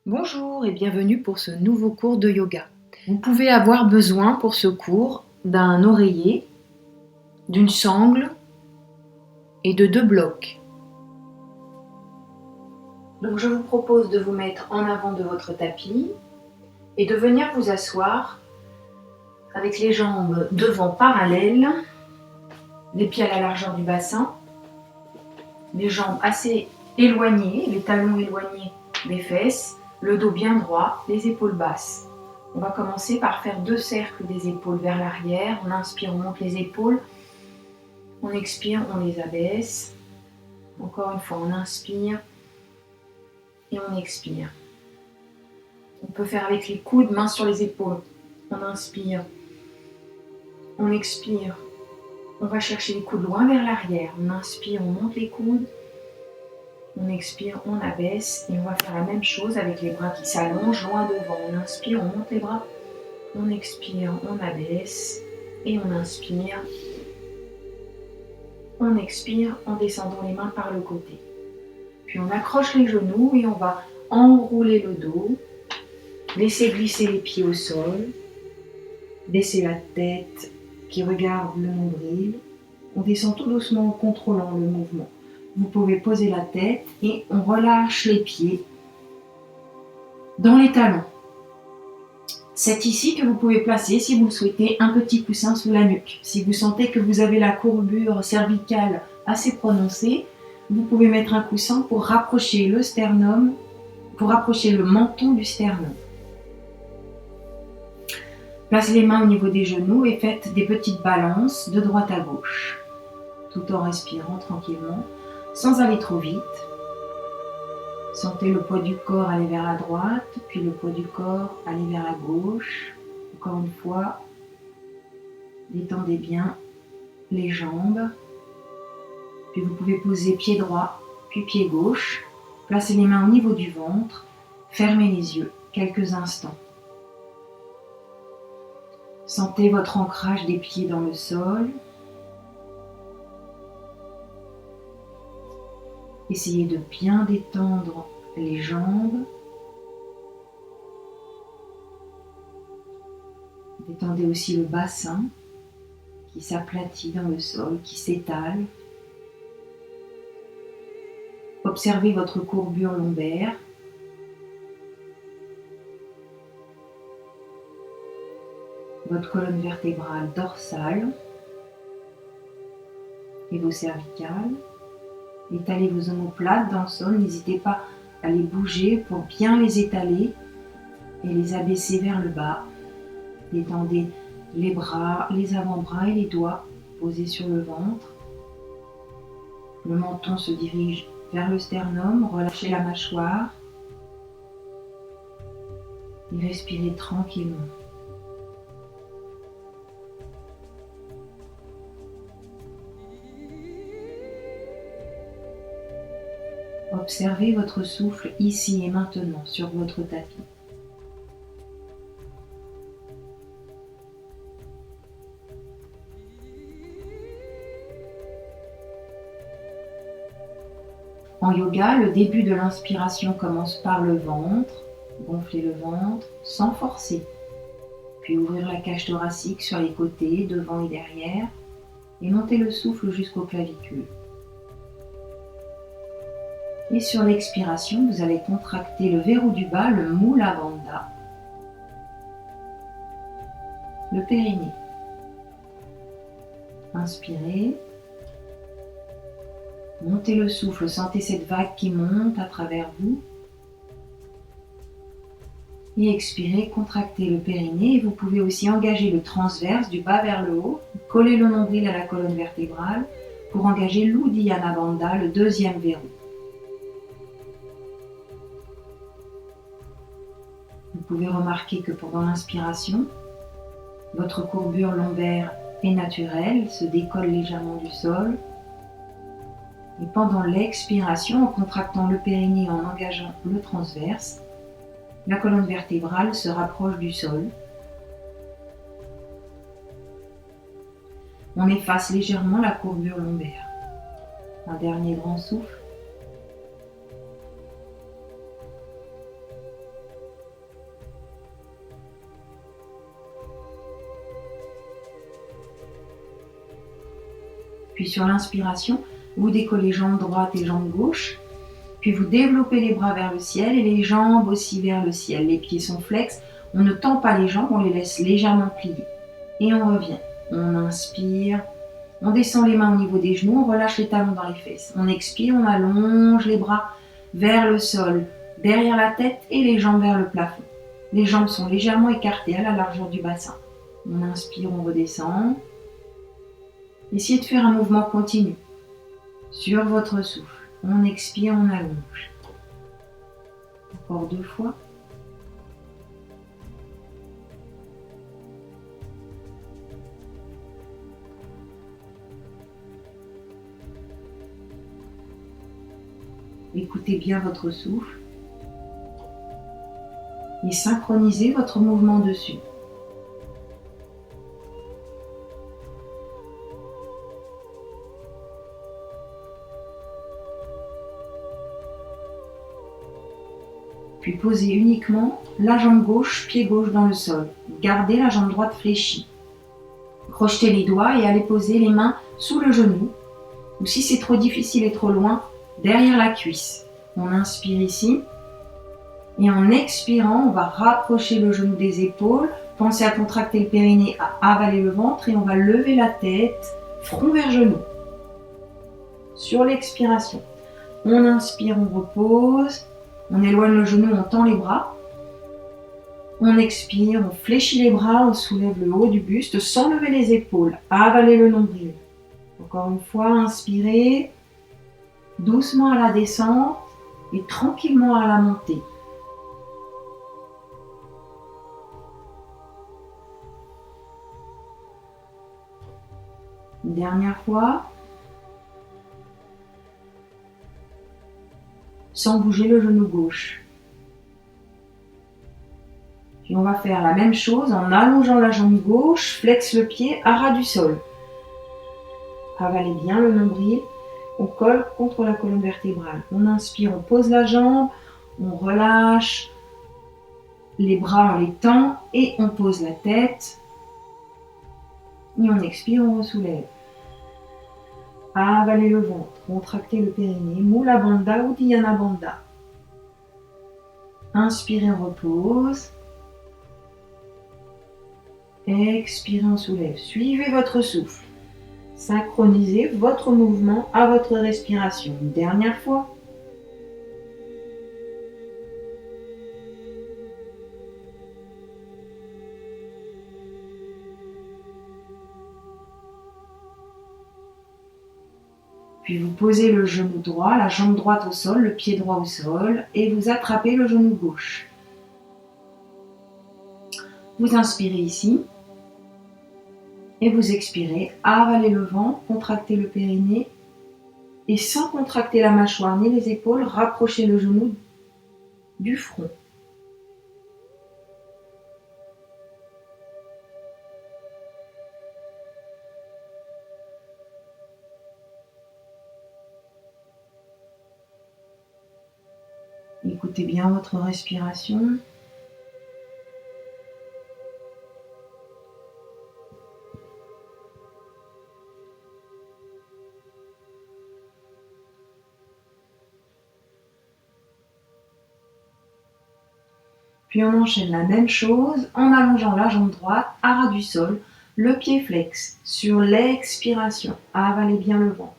Bonjour et bienvenue pour ce nouveau cours de yoga. Vous pouvez avoir besoin pour ce cours d'un oreiller, d'une sangle et de 2 blocs. Donc je vous propose de vous mettre en avant de votre tapis et de venir vous asseoir avec les jambes devant parallèles, les pieds à la largeur du bassin, les jambes assez éloignées, les talons éloignés des fesses, le dos bien droit, les épaules basses. On va commencer par faire 2 cercles des épaules vers l'arrière. On inspire, on monte les épaules. On expire, on les abaisse. Encore une fois, on inspire et on expire. On peut faire avec les coudes, mains sur les épaules. On inspire, on expire. On va chercher les coudes loin vers l'arrière. On inspire, on monte les coudes. On expire, on abaisse et on va faire la même chose avec les bras qui s'allongent loin devant. On inspire, on monte les bras. On expire, on abaisse et on inspire. On expire en descendant les mains par le côté. Puis on accroche les genoux et on va enrouler le dos. Laisser glisser les pieds au sol. Baisser la tête qui regarde le nombril. On descend tout doucement en contrôlant le mouvement. Vous pouvez poser la tête et on relâche les pieds dans les talons. C'est ici que vous pouvez placer, si vous le souhaitez, un petit coussin sous la nuque. Si vous sentez que vous avez la courbure cervicale assez prononcée, vous pouvez mettre un coussin pour rapprocher le sternum, pour rapprocher le menton du sternum. Placez les mains au niveau des genoux et faites des petites balances de droite à gauche, tout en respirant tranquillement. Sans aller trop vite. Sentez le poids du corps aller vers la droite, puis le poids du corps aller vers la gauche. Encore une fois, détendez bien les jambes. Puis vous pouvez poser pied droit, puis pied gauche. Placez les mains au niveau du ventre. Fermez les yeux quelques instants. Sentez votre ancrage des pieds dans le sol. Essayez de bien détendre les jambes. Détendez aussi le bassin qui s'aplatit dans le sol, qui s'étale. Observez votre courbure lombaire. Votre colonne vertébrale dorsale et vos cervicales. Étalez vos omoplates dans le sol, n'hésitez pas à les bouger pour bien les étaler et les abaisser vers le bas. Détendez les bras, les avant-bras et les doigts posés sur le ventre. Le menton se dirige vers le sternum, relâchez la mâchoire et respirez tranquillement. Observez votre souffle ici et maintenant sur votre tapis. En yoga, le début de l'inspiration commence par le ventre. Gonflez le ventre sans forcer. Puis ouvrir la cage thoracique sur les côtés, devant et derrière. Et montez le souffle jusqu'aux clavicules. Et sur l'expiration, vous allez contracter le verrou du bas, le Mula Bandha, le périnée. Inspirez. Montez le souffle, sentez cette vague qui monte à travers vous. Et expirez, contractez le périnée. Et vous pouvez aussi engager le transverse du bas vers le haut. Collez le nombril à la colonne vertébrale pour engager l'Uddiyana Bandha, le deuxième verrou. Vous pouvez remarquer que pendant l'inspiration, votre courbure lombaire est naturelle, se décolle légèrement du sol. Et pendant l'expiration, en contractant le périnée et en engageant le transverse, la colonne vertébrale se rapproche du sol. On efface légèrement la courbure lombaire. Un dernier grand souffle. Puis sur l'inspiration, vous décollez jambe droite et jambe gauche. Puis vous développez les bras vers le ciel et les jambes aussi vers le ciel. Les pieds sont flex. On ne tend pas les jambes, on les laisse légèrement plier. Et on revient. On inspire. On descend les mains au niveau des genoux. On relâche les talons dans les fesses. On expire, on allonge les bras vers le sol, derrière la tête et les jambes vers le plafond. Les jambes sont légèrement écartées à la largeur du bassin. On inspire, on redescend. Essayez de faire un mouvement continu sur votre souffle. On expire, on allonge. Encore 2 fois. Écoutez bien votre souffle et synchronisez votre mouvement dessus. Puis posez uniquement la jambe gauche, pied gauche dans le sol. Gardez la jambe droite fléchie. Crochetez les doigts et allez poser les mains sous le genou. Ou si c'est trop difficile et trop loin, derrière la cuisse. On inspire ici. Et en expirant, on va rapprocher le genou des épaules. Pensez à contracter le périnée, à avaler le ventre. Et on va lever la tête, front vers genou. Sur l'expiration. On inspire, on repose. On éloigne le genou, on tend les bras. On expire, on fléchit les bras, on soulève le haut du buste sans lever les épaules. Avalez le nombril. Encore une fois, inspirez. Doucement à la descente et tranquillement à la montée. Une dernière fois. Sans bouger le genou gauche. Puis on va faire la même chose en allongeant la jambe gauche, flexe le pied à ras du sol. Avalez bien le nombril, on colle contre la colonne vertébrale. On inspire, on pose la jambe, on relâche les bras, on les tend et on pose la tête. Et on expire, on ressoulève. Avalez le ventre, contractez le périnée, Mula Bandha ou Dhyana Bandha. Inspirez, on repose. Expirez, on soulève. Suivez votre souffle. Synchronisez votre mouvement à votre respiration. Une dernière fois. Puis vous posez le genou droit, la jambe droite au sol, le pied droit au sol et vous attrapez le genou gauche. Vous inspirez ici et vous expirez, avalez le ventre, contractez le périnée et sans contracter la mâchoire ni les épaules, rapprochez le genou du front. Écoutez bien votre respiration. Puis on enchaîne la même chose en allongeant la jambe droite à ras du sol, le pied flex. Sur l'expiration, avalez bien le ventre.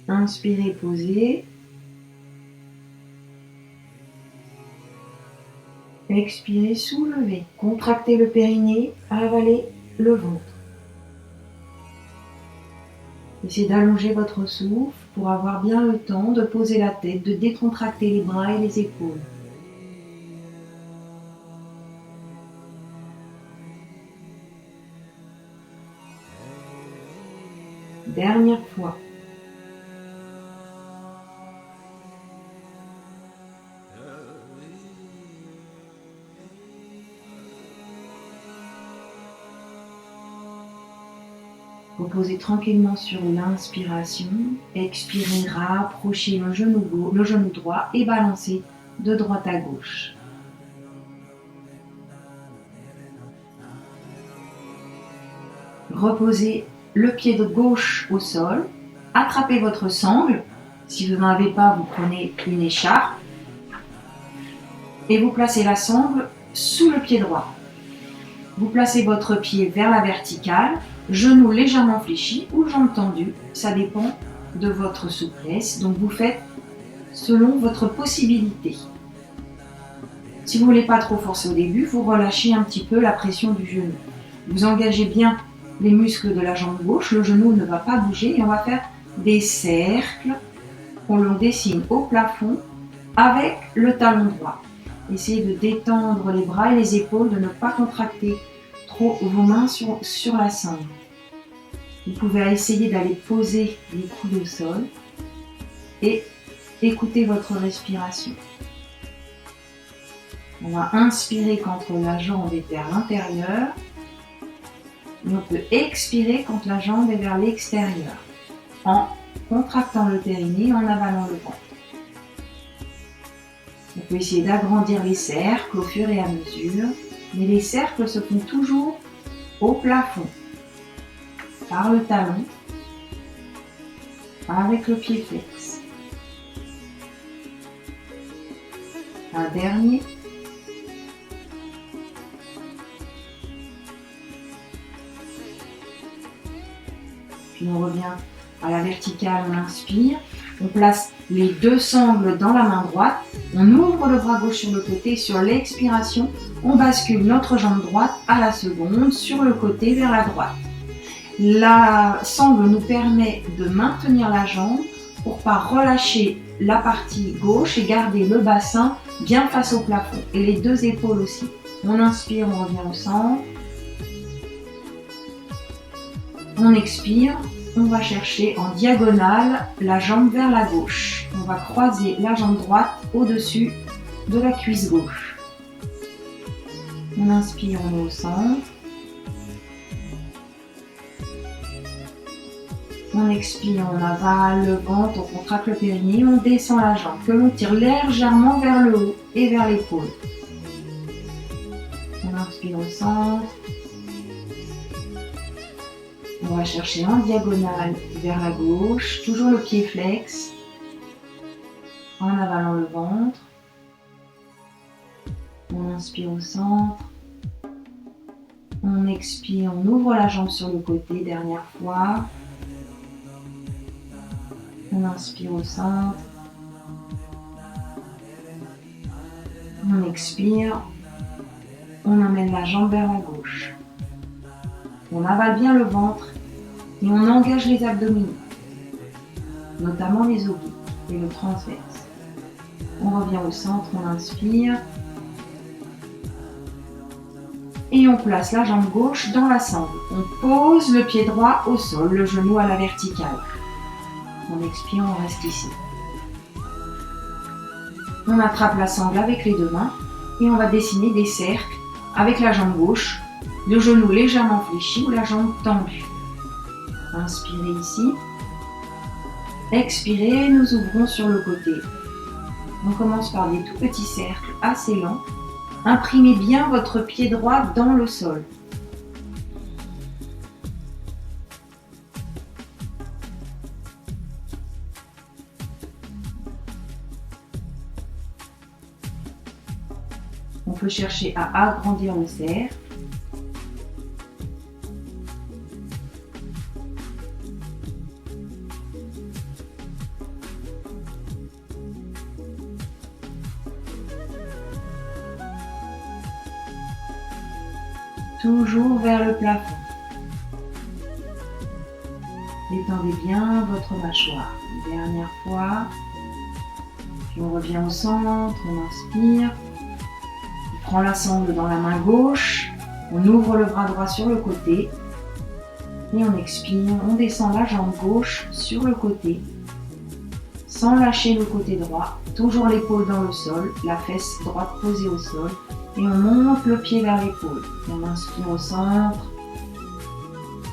Inspirez, posez. Expirez, soulevez. Contractez le périnée, avalez le ventre. Essayez d'allonger votre souffle pour avoir bien le temps de poser la tête, de décontracter les bras et les épaules. Dernière fois. Reposez tranquillement sur l'inspiration. Expirez, rapprochez le genou droit et balancez de droite à gauche. Reposez le pied de gauche au sol, attrapez votre sangle. Si vous n'en avez pas, vous prenez une écharpe et vous placez la sangle sous le pied droit. Vous placez votre pied vers la verticale, genou légèrement fléchi ou jambes tendues, ça dépend de votre souplesse, donc vous faites selon votre possibilité. Si vous ne voulez pas trop forcer au début, vous relâchez un petit peu la pression du genou. Vous engagez bien les muscles de la jambe gauche, le genou ne va pas bouger et on va faire des cercles qu'on dessine au plafond avec le talon droit. Essayez de détendre les bras et les épaules, de ne pas contracter trop vos mains sur la sangle. Vous pouvez essayer d'aller poser les coudes au sol et écouter votre respiration. On va inspirer quand la jambe est vers l'intérieur et on peut expirer quand la jambe est vers l'extérieur en contractant le périnée et en avalant le ventre. On peut essayer d'agrandir les cercles au fur et à mesure, mais les cercles se font toujours au plafond, par le talon, avec le pied flex. Un dernier. Puis on revient à la verticale, on inspire, on place les deux sangles dans la main droite, on ouvre le bras gauche sur le côté, sur l'expiration, on bascule notre jambe droite à la seconde, sur le côté vers la droite. La sangle nous permet de maintenir la jambe pour ne pas relâcher la partie gauche et garder le bassin bien face au plafond et les deux épaules aussi. On inspire, on revient au centre. On expire, on va chercher en diagonale la jambe vers la gauche. On va croiser la jambe droite au-dessus de la cuisse gauche. On inspire, on est au centre. On expire, on avale le ventre, on contracte le périnée, on descend la jambe, que l'on tire légèrement vers le haut et vers l'épaule. On inspire au centre. On va chercher en diagonale vers la gauche, toujours le pied flex, en avalant le ventre. On inspire au centre. On expire, on ouvre la jambe sur le côté, dernière fois. On inspire au centre. On expire. On amène la jambe vers la gauche. On avale bien le ventre et on engage les abdominaux, notamment les obliques et le transverse. On revient au centre, on inspire. Et on place la jambe gauche dans la sangle. On pose le pied droit au sol, le genou à la verticale. On expire, on reste ici. On attrape la sangle avec les deux mains et on va dessiner des cercles avec la jambe gauche, le genou légèrement fléchi ou la jambe tendue. Inspirez ici. Expirez, nous ouvrons sur le côté. On commence par des tout petits cercles assez lents. Imprimez bien votre pied droit dans le sol. On peut chercher à agrandir le cercle. Toujours vers le plafond. Détendez bien votre mâchoire. Une dernière fois. Puis on revient au centre, on inspire. On prend la sangle dans la main gauche. On ouvre le bras droit sur le côté. Et on expire. On descend la jambe gauche sur le côté. Sans lâcher le côté droit. Toujours l'épaule dans le sol. La fesse droite posée au sol. Et on monte le pied vers l'épaule. On inspire au centre.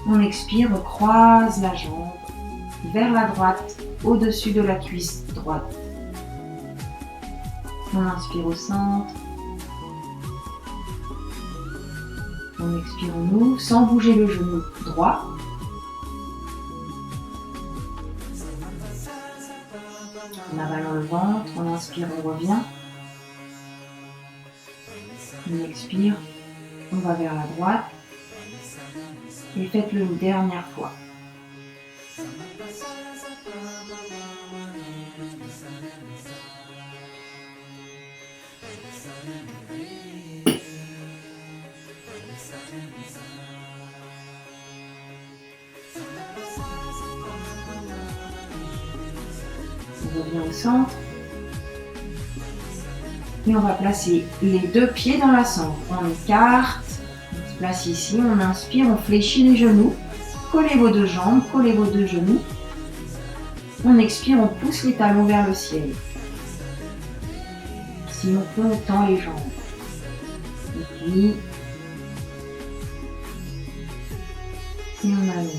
On expire, on croise la jambe vers la droite, au-dessus de la cuisse droite. On inspire au centre. On expire, on ouvre, sans bouger le genou droit. En avalant le ventre, on inspire, on revient. On expire, on va vers la droite. Et faites-le une dernière fois. On revient au centre. Et on va placer les deux pieds dans la sangle. On écarte, on se place ici, on inspire, on fléchit les genoux. Collez vos deux jambes, collez vos deux genoux. On expire, on pousse les talons vers le ciel. Si on peut, on tend les jambes. Et puis, et on allonge.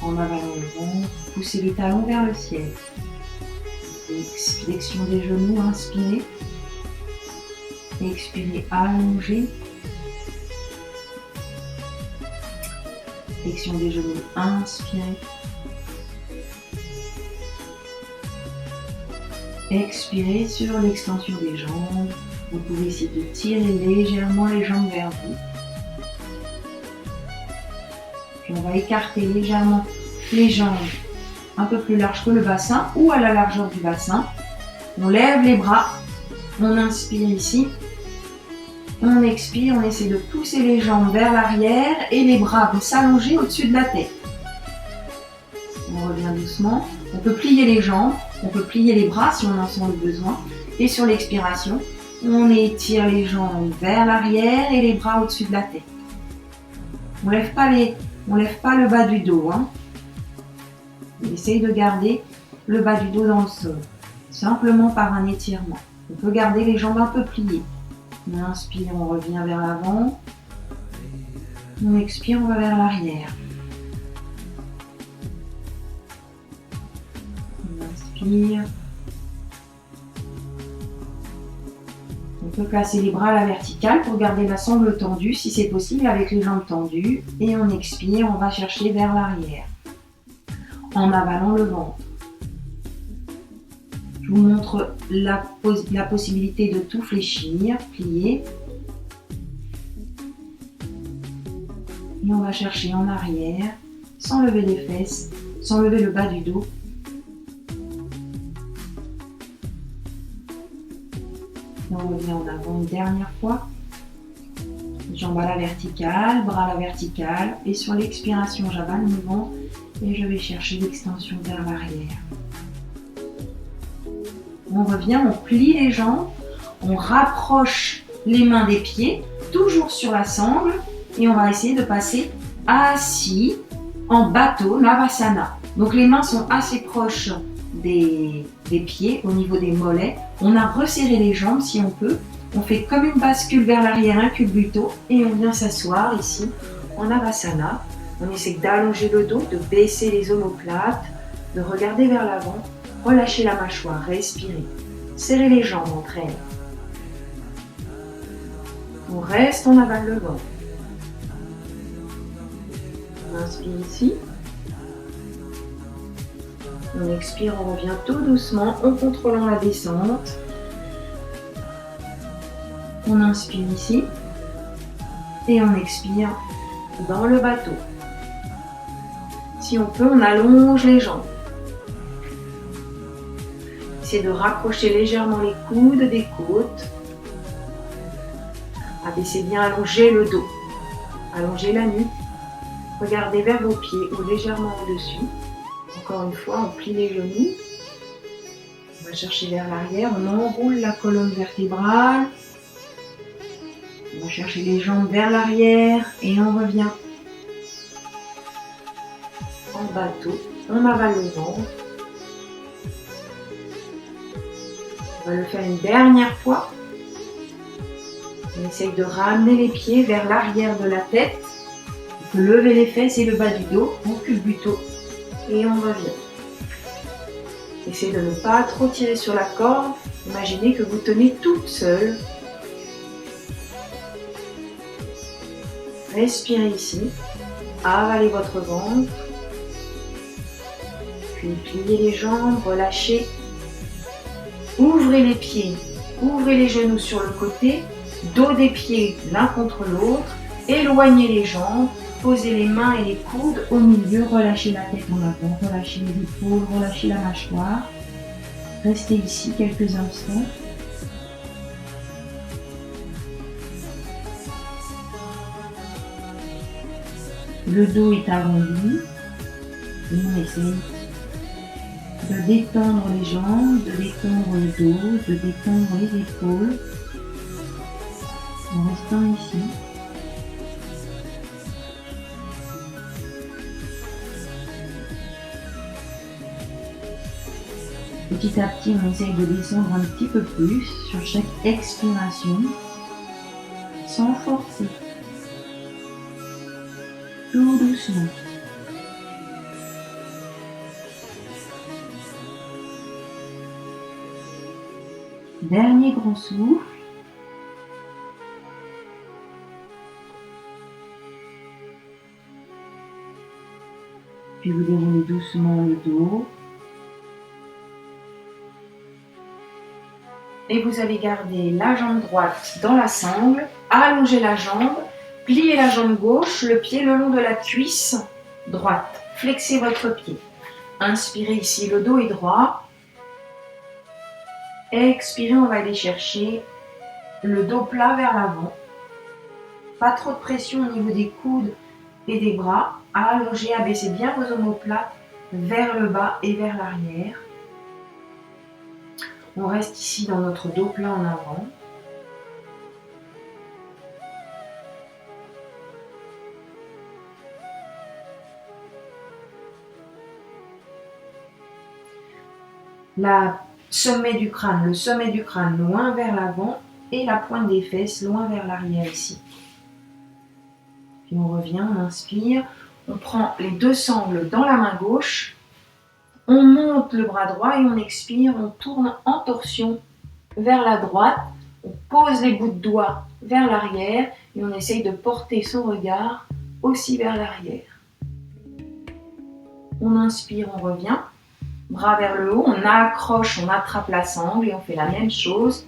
En avalant le ventre, poussez les talons vers le ciel. Flexion des genoux, inspirez. Expirez, allongez. Flexion des genoux, inspirez. Expirez sur l'extension des jambes. Vous pouvez essayer de tirer légèrement les jambes vers vous. Puis on va écarter légèrement les jambes un peu plus larges que le bassin ou à la largeur du bassin. On lève les bras, on inspire ici, on expire, on essaie de pousser les jambes vers l'arrière et les bras vont s'allonger au-dessus de la tête. On revient doucement, on peut plier les jambes, on peut plier les bras si on en sent le besoin et sur l'expiration, on étire les jambes vers l'arrière et les bras au-dessus de la tête. On lève pas le bas du dos. On essaye de garder le bas du dos dans le sol, simplement par un étirement. On peut garder les jambes un peu pliées. On inspire, on revient vers l'avant. On expire, on va vers l'arrière. On inspire. On peut placer les bras à la verticale pour garder la sangle tendue, si c'est possible, avec les jambes tendues. Et on expire, on va chercher vers l'arrière, en avalant le ventre. Je vous montre la possibilité de tout fléchir, plier. Et on va chercher en arrière, sans lever les fesses, sans lever le bas du dos. Et on revient en avant une dernière fois. Jambes à la verticale, bras à la verticale. Et sur l'expiration, j'avale le ventre. Et je vais chercher l'extension vers l'arrière. On revient, on plie les jambes, on rapproche les mains des pieds, toujours sur la sangle, et on va essayer de passer assis en bateau Navasana. Donc les mains sont assez proches des pieds, au niveau des mollets. On a resserré les jambes si on peut. On fait comme une bascule vers l'arrière, un culbuto, et on vient s'asseoir ici en Navasana. On essaie d'allonger le dos, de baisser les omoplates, de regarder vers l'avant, relâcher la mâchoire, respirer, serrer les jambes entre elles. On reste, on avale le ventre. On inspire ici. On expire, on revient tout doucement en contrôlant la descente. On inspire ici et on expire dans le bateau. Si on peut, on allonge les jambes. Essayez de rapprocher légèrement les coudes des côtes. Abaissez bien, allongez le dos. Allongez la nuque. Regardez vers vos pieds ou légèrement au-dessus. Encore une fois, on plie les genoux. On va chercher vers l'arrière. On enroule la colonne vertébrale. On va chercher les jambes vers l'arrière et on revient en bateau. On avale le ventre. On va le faire une dernière fois. On essaye de ramener les pieds vers l'arrière de la tête. On peut lever les fesses et le bas du dos en culbuto. Et on revient. Essayez de ne pas trop tirer sur la corde. Imaginez que vous tenez toute seule. Respirez ici. Avalez votre ventre. Puis pliez les jambes, relâchez. Ouvrez les pieds, ouvrez les genoux sur le côté, dos des pieds l'un contre l'autre. Éloignez les jambes, posez les mains et les coudes au milieu, relâchez la tête en avant, relâchez les épaules, relâchez la mâchoire. Restez ici quelques instants. Le dos est arrondi et on essaye de détendre les jambes, de détendre le dos, de détendre les épaules en restant ici. Petit à petit, on essaye de descendre un petit peu plus sur chaque expiration, sans forcer, tout doucement. Dernier grand souffle. Puis vous déroulez doucement le dos. Et vous allez garder la jambe droite dans la sangle, allonger la jambe, plier la jambe gauche, le pied le long de la cuisse droite. Flexez votre pied. Inspirez ici, le dos est droit. Expirez, on va aller chercher le dos plat vers l'avant. Pas trop de pression au niveau des coudes et des bras. Allongez, abaissez bien vos omoplates vers le bas et vers l'arrière. On reste ici dans notre dos plat en avant. Le sommet du crâne loin vers l'avant et la pointe des fesses loin vers l'arrière ici. Puis on revient, on inspire, on prend les deux sangles dans la main gauche, on monte le bras droit et on expire, on tourne en torsion vers la droite, on pose les bouts de doigts vers l'arrière et on essaye de porter son regard aussi vers l'arrière. On inspire, on revient. Bras vers le haut, on accroche, on attrape la sangle et on fait la même chose.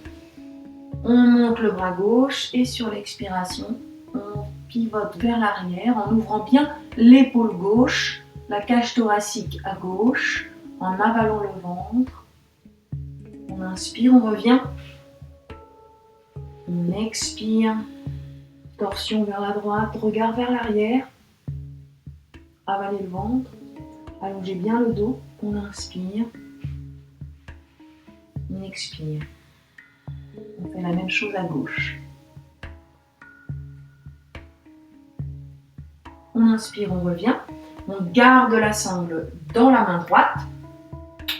On monte le bras gauche et sur l'expiration, on pivote vers l'arrière en ouvrant bien l'épaule gauche, la cage thoracique à gauche, en avalant le ventre. On inspire, on revient. On expire, torsion vers la droite, regard vers l'arrière. Avalez le ventre, allongez bien le dos. On inspire, on expire. On fait la même chose à gauche. On inspire, on revient. On garde la sangle dans la main droite.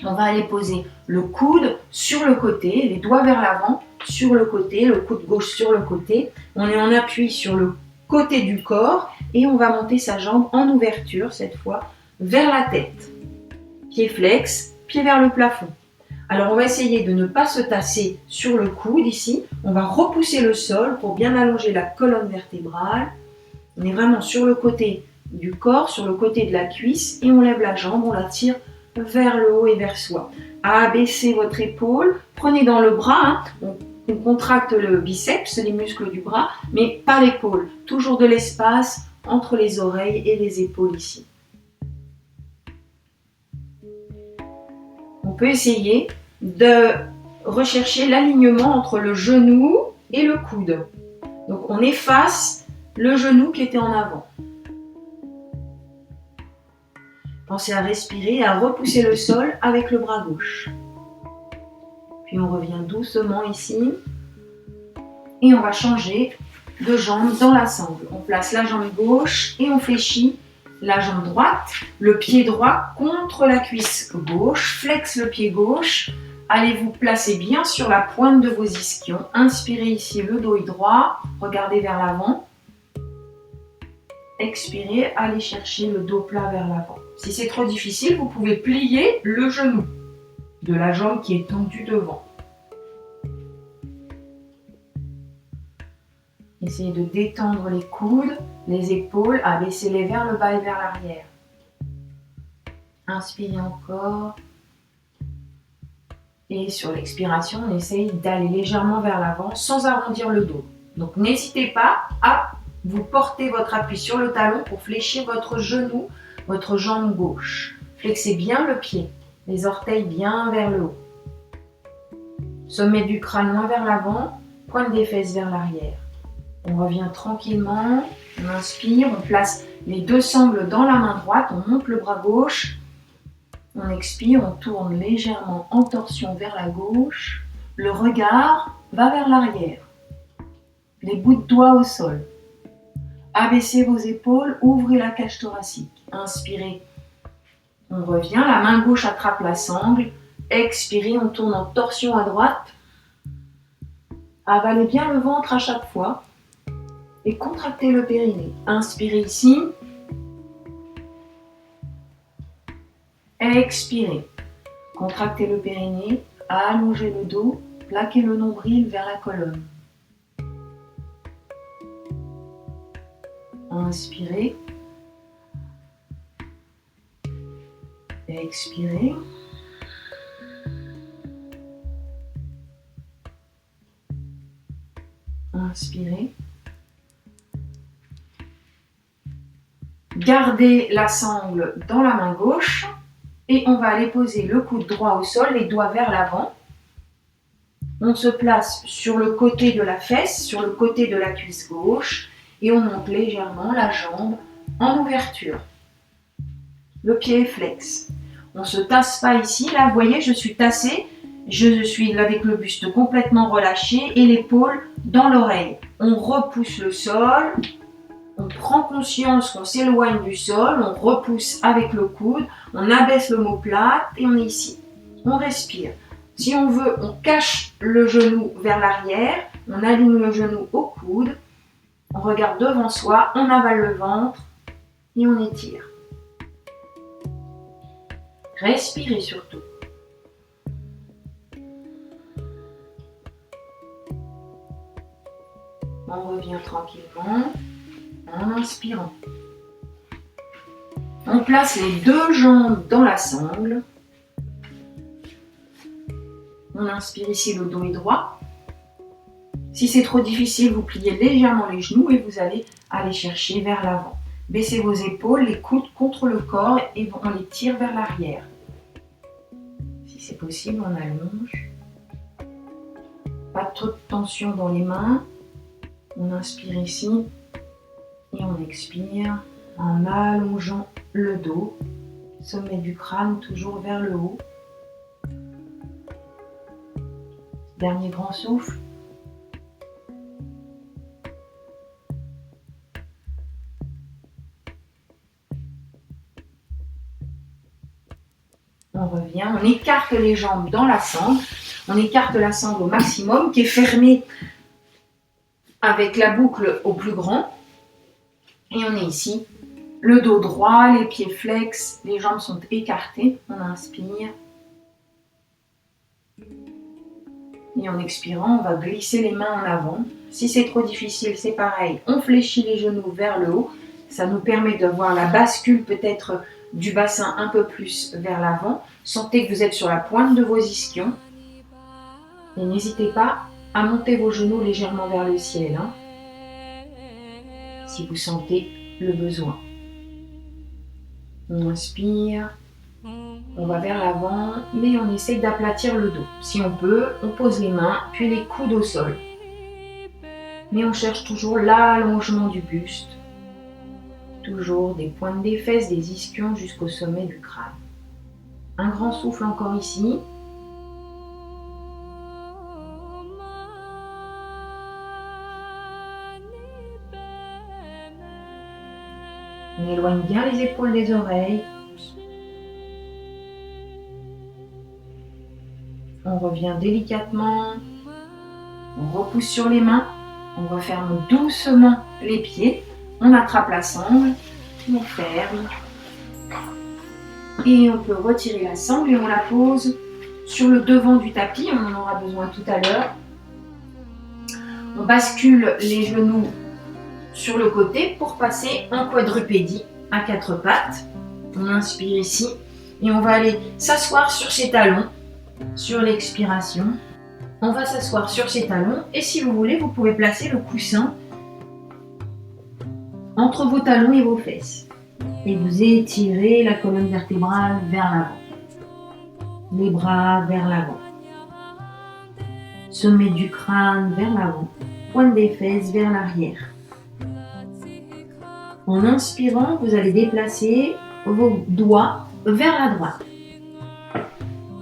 On va aller poser le coude sur le côté, les doigts vers l'avant, sur le côté, le coude gauche sur le côté. On est en appui sur le côté du corps et on va monter sa jambe en ouverture, cette fois, vers la tête. Pied flex, pied vers le plafond. Alors on va essayer de ne pas se tasser sur le coude ici. On va repousser le sol pour bien allonger la colonne vertébrale. On est vraiment sur le côté du corps, sur le côté de la cuisse et on lève la jambe, on la tire vers le haut et vers soi. Abaissez votre épaule, prenez dans le bras, on contracte le biceps, les muscles du bras, mais pas l'épaule. Toujours de l'espace entre les oreilles et les épaules ici. On peut essayer de rechercher l'alignement entre le genou et le coude. Donc on efface le genou qui était en avant. Pensez à respirer et à repousser le sol avec le bras gauche. Puis on revient doucement ici. Et on va changer de jambe dans la sangle. On place la jambe gauche et on fléchit la jambe droite, le pied droit contre la cuisse gauche, flex le pied gauche, allez vous placer bien sur la pointe de vos ischions, inspirez ici, le dos est droit, regardez vers l'avant, expirez, allez chercher le dos plat vers l'avant. Si c'est trop difficile, vous pouvez plier le genou de la jambe qui est tendue devant. Essayez de détendre les coudes, les épaules, abaissez-les vers le bas et vers l'arrière. Inspirez encore. Et sur l'expiration, on essaye d'aller légèrement vers l'avant sans arrondir le dos. Donc n'hésitez pas à vous porter votre appui sur le talon pour fléchir votre genou, votre jambe gauche. Flexez bien le pied, les orteils bien vers le haut. Sommet du crâne moins vers l'avant, pointe des fesses vers l'arrière. On revient tranquillement, on inspire, on place les deux sangles dans la main droite, on monte le bras gauche. On expire, on tourne légèrement en torsion vers la gauche. Le regard va vers l'arrière. Les bouts de doigts au sol. Abaissez vos épaules, ouvrez la cage thoracique. Inspirez. On revient, la main gauche attrape la sangle. Expirez, on tourne en torsion à droite. Avalez bien le ventre à chaque fois. Et contractez le périnée. Inspirez ici. Expirez. Contractez le périnée, allongez le dos, plaquez le nombril vers la colonne. Inspirez. Expirez. Inspirez. Gardez la sangle dans la main gauche. Et on va aller poser le coude droit au sol, les doigts vers l'avant. On se place sur le côté de la fesse, sur le côté de la cuisse gauche. Et on monte légèrement la jambe en ouverture. Le pied est flex. On ne se tasse pas ici. Là, vous voyez, je suis tassée. Je suis avec le buste complètement relâché et l'épaule dans l'oreille. On repousse le sol. On prend conscience qu'on s'éloigne du sol, on repousse avec le coude, on abaisse l'omoplate et on est ici. On respire. Si on veut, on cache le genou vers l'arrière, on aligne le genou au coude, on regarde devant soi, on avale le ventre et on étire. Respirez surtout. On revient tranquillement. En inspirant. On place les deux jambes dans la sangle. On inspire ici, le dos est droit. Si c'est trop difficile, vous pliez légèrement les genoux et vous allez aller chercher vers l'avant. Baissez vos épaules, les coudes contre le corps et on les tire vers l'arrière. Si c'est possible, on allonge. Pas trop de tension dans les mains. On inspire ici. Et on expire en allongeant le dos, sommet du crâne toujours vers le haut. Dernier grand souffle. On revient, on écarte les jambes dans la sangle. On écarte la sangle au maximum qui est fermée avec la boucle au plus grand. Et on est ici, le dos droit, les pieds flex, les jambes sont écartées. On inspire. Et en expirant, on va glisser les mains en avant. Si c'est trop difficile, c'est pareil. On fléchit les genoux vers le haut. Ça nous permet de voir la bascule peut-être du bassin un peu plus vers l'avant. Sentez que vous êtes sur la pointe de vos ischions. Et n'hésitez pas à monter vos genoux légèrement vers le ciel. Si vous sentez le besoin. On inspire, on va vers l'avant, mais on essaie d'aplatir le dos. Si on peut, on pose les mains, puis les coudes au sol. Mais on cherche toujours l'allongement du buste. Toujours des pointes des fesses, des ischions jusqu'au sommet du crâne. Un grand souffle encore ici. On éloigne bien les épaules des oreilles. On revient délicatement. On repousse sur les mains. On referme doucement les pieds. On attrape la sangle. On ferme. Et on peut retirer la sangle et on la pose sur le devant du tapis. On en aura besoin tout à l'heure. On bascule les genoux sur le côté pour passer en quadrupédie à quatre pattes. On inspire ici, et on va aller s'asseoir sur ses talons, sur l'expiration. On va s'asseoir sur ses talons et si vous voulez, vous pouvez placer le coussin entre vos talons et vos fesses. Et vous étirez la colonne vertébrale vers l'avant. Les bras vers l'avant. Sommet du crâne vers l'avant. Pointe des fesses vers l'arrière. En inspirant, vous allez déplacer vos doigts vers la droite.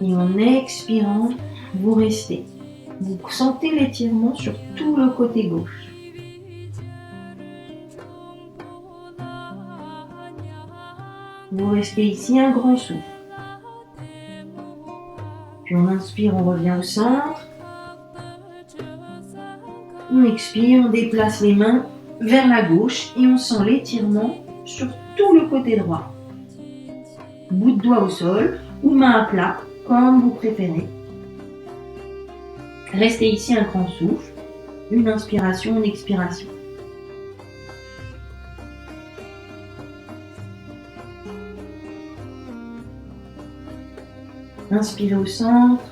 Et en expirant, vous restez. Vous sentez l'étirement sur tout le côté gauche. Vous restez ici un grand souffle. Puis on inspire, on revient au centre. On expire, on déplace les mains vers la gauche et on sent l'étirement sur tout le côté droit. Bout de doigt au sol ou main à plat, comme vous préférez. Restez ici un grand souffle, une inspiration, une expiration. Inspirez au centre.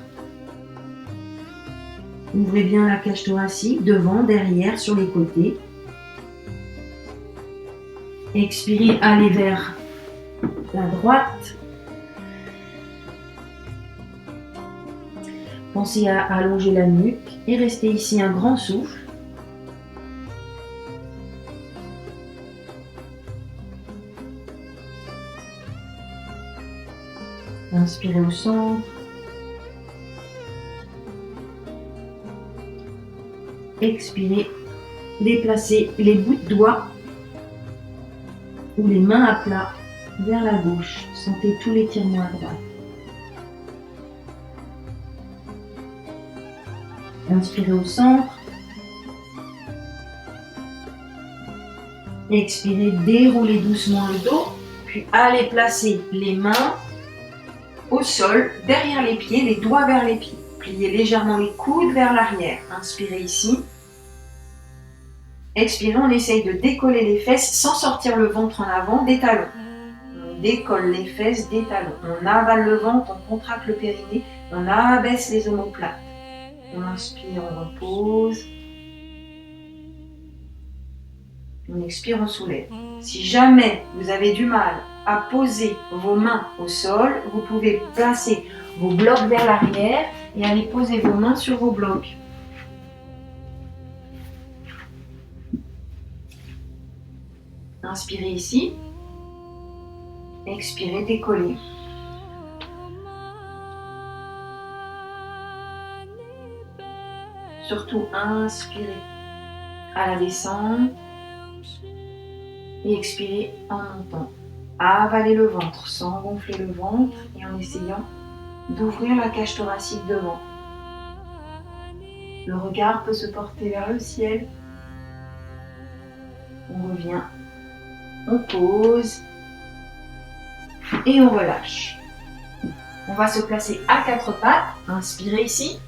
Ouvrez bien la cage thoracique, devant, derrière, sur les côtés. Expirez, allez vers la droite. Pensez à allonger la nuque et restez ici un grand souffle. Inspirez au centre. Expirez. Déplacez les bouts de doigts ou les mains à plat vers la gauche. Sentez tout l'étirement à droite. Inspirez au centre. Expirez, déroulez doucement le dos. Puis allez placer les mains au sol, derrière les pieds, les doigts vers les pieds. Pliez légèrement les coudes vers l'arrière. Inspirez ici. Expirez, on essaye de décoller les fesses sans sortir le ventre en avant des talons. On décolle les fesses des talons. On avale le ventre, on contracte le périnée, on abaisse les omoplates. On inspire, on repose. On expire, on soulève. Si jamais vous avez du mal à poser vos mains au sol, vous pouvez placer vos blocs vers l'arrière et aller poser vos mains sur vos blocs. Inspirez ici. Expirez, décollez. Surtout inspirez à la descente et expirez en montant. Avalez le ventre sans gonfler le ventre et en essayant d'ouvrir la cage thoracique devant. Le regard peut se porter vers le ciel. On revient, on pose et on relâche. On va se placer à quatre pattes. Inspirez ici.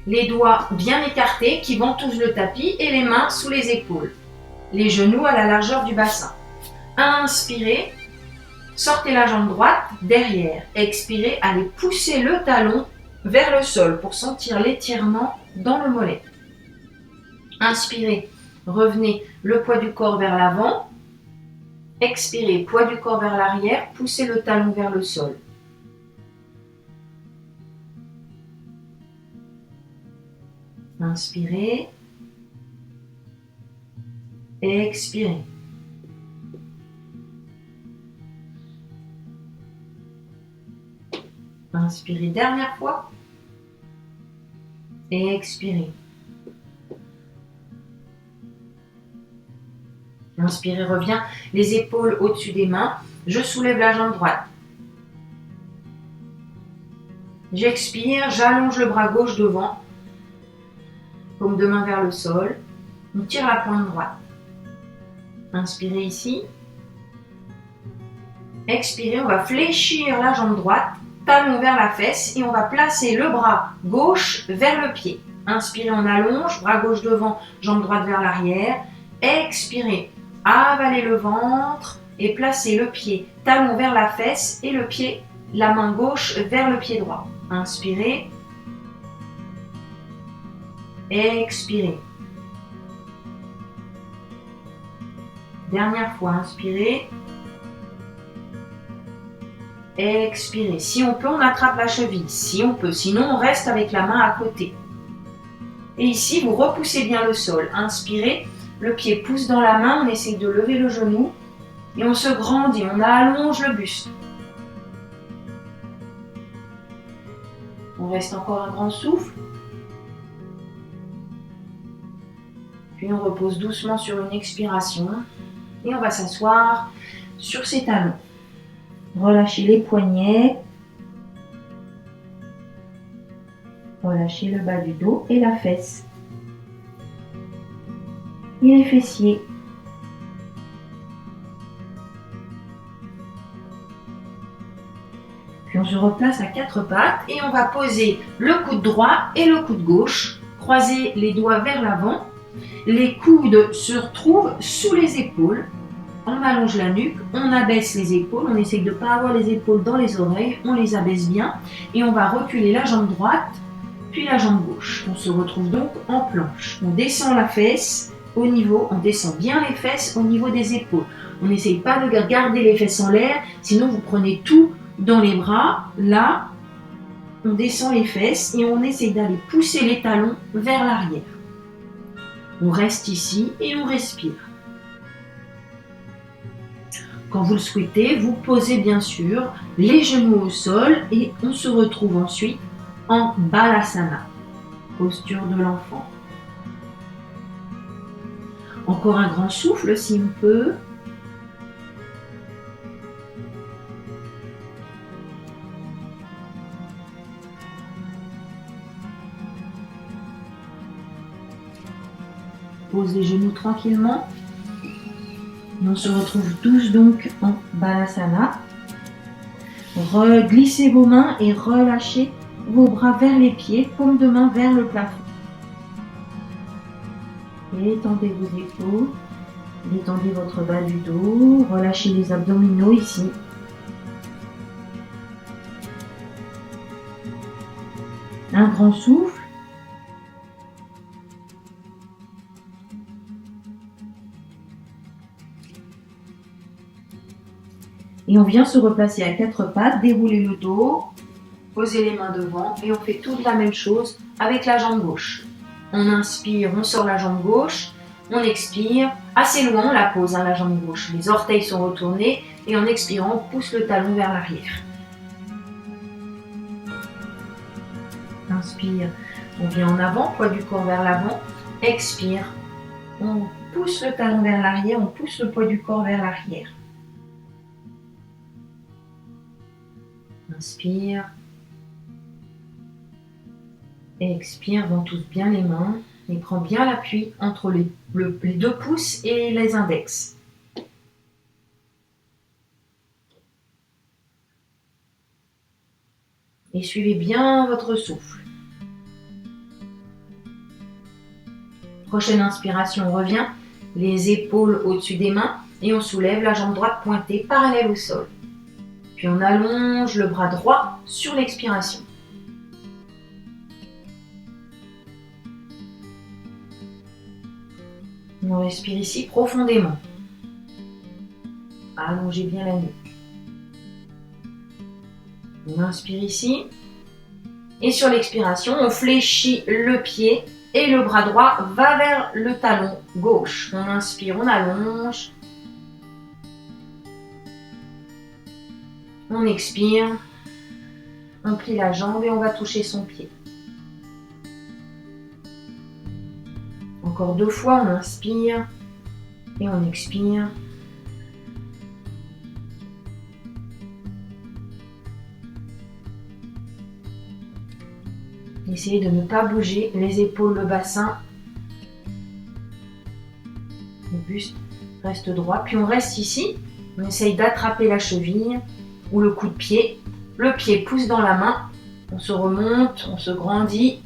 Les doigts bien écartés qui ventoussent le tapis et les mains sous les épaules. Les genoux à la largeur du bassin. Inspirez, sortez la jambe droite derrière. Expirez, allez pousser le talon vers le sol pour sentir l'étirement dans le mollet. Inspirez, revenez le poids du corps vers l'avant. Expirez, poids du corps vers l'arrière, poussez le talon vers le sol. Inspirez. Expirez. Inspirez, dernière fois. Expirez. Inspirez, reviens les épaules au-dessus des mains. Je soulève la jambe droite. J'expire, j'allonge le bras gauche devant. Paume de main vers le sol. On tire la pointe droite. Inspirez ici. Expirez, on va fléchir la jambe droite, talon vers la fesse et on va placer le bras gauche vers le pied. Inspirez, on allonge, bras gauche devant, jambe droite vers l'arrière. Expirez, avalez le ventre, et placez le pied talon vers la fesse et la main gauche vers le pied droit. Inspirez. Expirez. Dernière fois, inspirez. Expirez. Si on peut, on attrape la cheville. Si on peut. Sinon, on reste avec la main à côté. Et ici, vous repoussez bien le sol. Inspirez. Le pied pousse dans la main. On essaye de lever le genou. Et on se grandit. On allonge le buste. On reste encore un grand souffle. Puis on repose doucement sur une expiration. Et on va s'asseoir sur ses talons. Relâchez les poignets. Relâchez le bas du dos et la fesse. Et les fessiers. Puis on se replace à quatre pattes et on va poser le coude droit et le coude gauche. Croisez les doigts vers l'avant. Les coudes se retrouvent sous les épaules. On allonge la nuque, on abaisse les épaules, on essaye de ne pas avoir les épaules dans les oreilles, on les abaisse bien et on va reculer la jambe droite, puis la jambe gauche. On se retrouve donc en planche. On descend la fesse au niveau, on descend bien les fesses au niveau des épaules. On n'essaye pas de garder les fesses en l'air, sinon vous prenez tout dans les bras. Là, on descend les fesses et on essaye d'aller pousser les talons vers l'arrière. On reste ici et on respire. Quand vous le souhaitez, vous posez bien sûr les genoux au sol et on se retrouve ensuite en Balasana, posture de l'enfant. Encore un grand souffle si on peut. Pose les genoux tranquillement. Et on se retrouve tous donc en Balasana. Glissez vos mains et relâchez vos bras vers les pieds, paume de main vers le plafond. Et étendez vos épaules, détendez votre bas du dos, relâchez les abdominaux ici. Un grand souffle. Et on vient se replacer à quatre pattes, dérouler le dos, poser les mains devant et on fait toute la même chose avec la jambe gauche. On inspire, on sort la jambe gauche, on expire, assez loin on la pose, la jambe gauche. Les orteils sont retournés et en expirant, on pousse le talon vers l'arrière. Inspire, on vient en avant, poids du corps vers l'avant. Expire, on pousse le talon vers l'arrière, on pousse le poids du corps vers l'arrière. Inspire. Et expire, ventouse bien les mains et prends bien l'appui entre les deux pouces et les index. Et suivez bien votre souffle. Prochaine inspiration, on revient, les épaules au-dessus des mains et on soulève la jambe droite pointée parallèle au sol. Puis on allonge le bras droit sur l'expiration. On respire ici profondément. Allongez bien la nuque. On inspire ici. Et sur l'expiration, on fléchit le pied et le bras droit va vers le talon gauche. On inspire, on allonge. On expire. On plie la jambe et on va toucher son pied. Encore deux fois, on inspire et on expire. Essayez de ne pas bouger les épaules, le bassin. Le buste reste droit. Puis on reste ici. On essaye d'attraper la cheville ou le coup de pied. Le pied pousse dans la main. On se remonte, on se grandit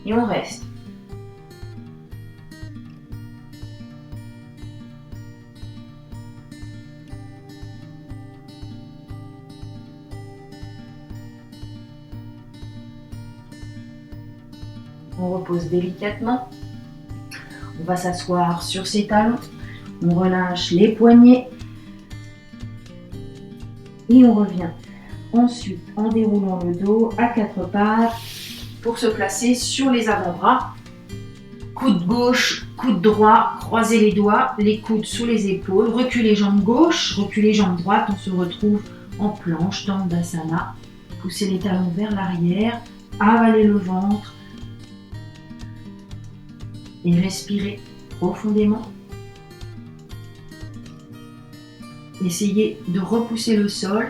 et on reste. On repose délicatement. On va s'asseoir sur ses talons. On relâche les poignets. Et on revient ensuite en déroulant le dos à quatre pattes pour se placer sur les avant-bras. Coude gauche, coude droit, croisez les doigts, les coudes sous les épaules, reculez jambes gauche, reculez jambes droite, on se retrouve en planche, Dandasana. Poussez les talons vers l'arrière, avalez le ventre et respirez profondément. Essayez de repousser le sol,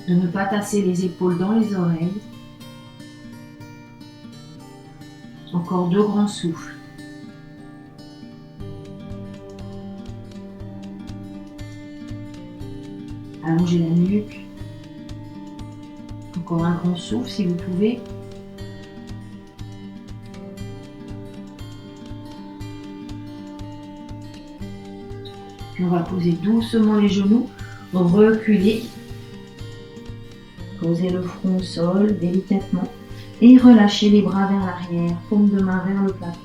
de ne pas tasser les épaules dans les oreilles. Encore 2 grands souffles. Allongez la nuque. Encore un grand souffle si vous pouvez. Puis on va poser doucement les genoux, reculer. Posez le front au sol délicatement. Et relâchez les bras vers l'arrière, paume de main vers le plafond.